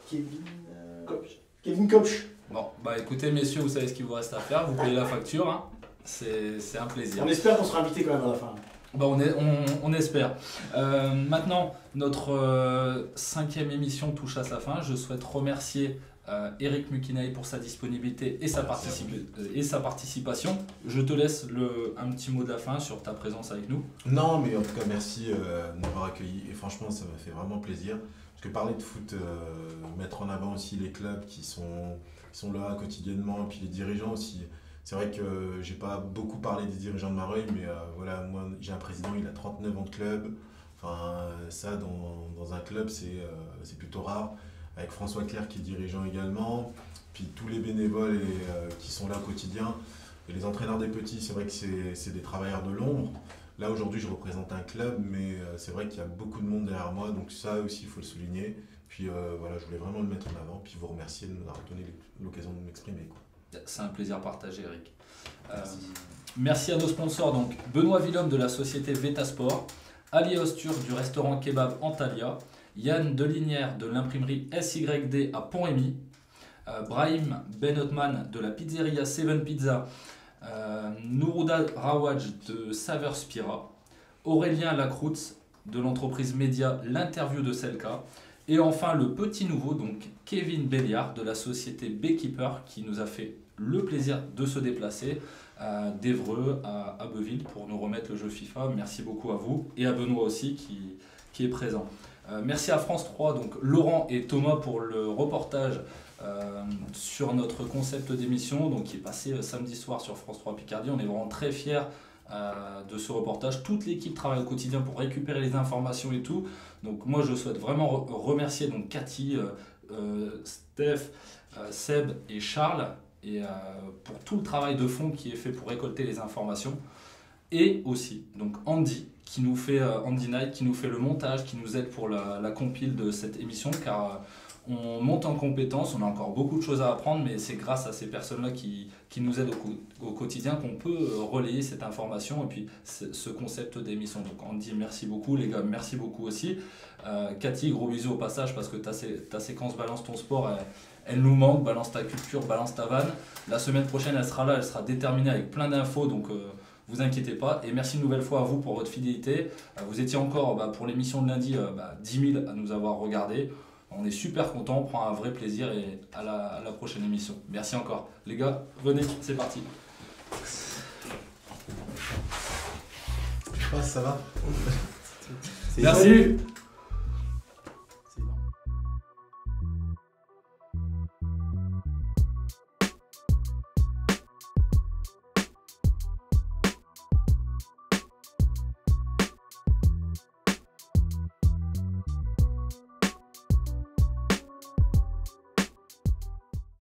Kevin Kopch. Bon, écoutez messieurs, vous savez ce qu'il vous reste à faire, vous payez la facture, hein. C'est un plaisir. On espère qu'on sera invité quand même à la fin. On espère. Maintenant, notre 5e émission touche à sa fin. Je souhaite remercier Eric Mukinay pour sa disponibilité et sa participation. Je te laisse un petit mot de la fin sur ta présence avec nous. Non, mais en tout cas, merci de m'avoir accueilli. Et franchement, ça m'a fait vraiment plaisir. Parce que parler de foot, mettre en avant aussi les clubs qui sont là quotidiennement, et puis les dirigeants aussi. C'est vrai que j'ai pas beaucoup parlé des dirigeants de Mareuil, mais voilà, moi j'ai un président, il a 39 ans de club. Enfin, ça dans un club, c'est plutôt rare. Avec François Clerc qui est dirigeant également, puis tous les bénévoles qui sont là au quotidien. Et les entraîneurs des petits, c'est vrai que c'est des travailleurs de l'ombre. Là aujourd'hui, je représente un club, mais c'est vrai qu'il y a beaucoup de monde derrière moi, donc ça aussi, il faut le souligner. Puis voilà, je voulais vraiment le mettre en avant, puis vous remercier de nous avoir donné l'occasion de m'exprimer. C'est un plaisir partagé, Eric. Merci à nos sponsors, donc Benoît Villhomme de la société Vetasport, Ali Ostur du restaurant Kebab Antalya, Yann Delinière de l'imprimerie SYD à Pont-Rémy, Brahim Benotman de la pizzeria Seven Pizza, Nourouda Rawaj de Saveur Spira, Aurélien Lacroute de l'entreprise média L'interview de Selka, et enfin le petit nouveau, donc Kevin Béliard de la société Beekeeper qui nous a fait le plaisir de se déplacer d'Évreux à Abbeville pour nous remettre le jeu FIFA. Merci beaucoup à vous et à Benoît aussi qui est présent. Merci à France 3, donc Laurent et Thomas pour le reportage sur notre concept d'émission donc qui est passé samedi soir sur France 3 Picardie. On est vraiment très fiers de ce reportage. Toute l'équipe travaille au quotidien pour récupérer les informations et tout. Donc moi je souhaite vraiment remercier donc Cathy, Steph, Seb et Charles et pour tout le travail de fond qui est fait pour récolter les informations. Et aussi donc Andy qui nous fait Andy Knight qui nous fait le montage, qui nous aide pour la compile de cette émission car on monte en compétences, on a encore beaucoup de choses à apprendre, mais c'est grâce à ces personnes-là qui nous aident au quotidien qu'on peut relayer cette information et puis ce concept d'émission. Donc Andy, merci beaucoup, les gars, merci beaucoup aussi. Cathy, gros bisous au passage parce que ta séquence Balance ton sport, elle nous manque, balance ta culture, balance ta vanne. La semaine prochaine, elle sera là, elle sera déterminée avec plein d'infos, donc vous inquiétez pas. Et merci une nouvelle fois à vous pour votre fidélité. Vous étiez encore pour l'émission de lundi 10 000 à nous avoir regardés. On est super contents, on prend un vrai plaisir et à la prochaine émission. Merci encore. Les gars, venez, c'est parti. Je pense que ça va. Merci.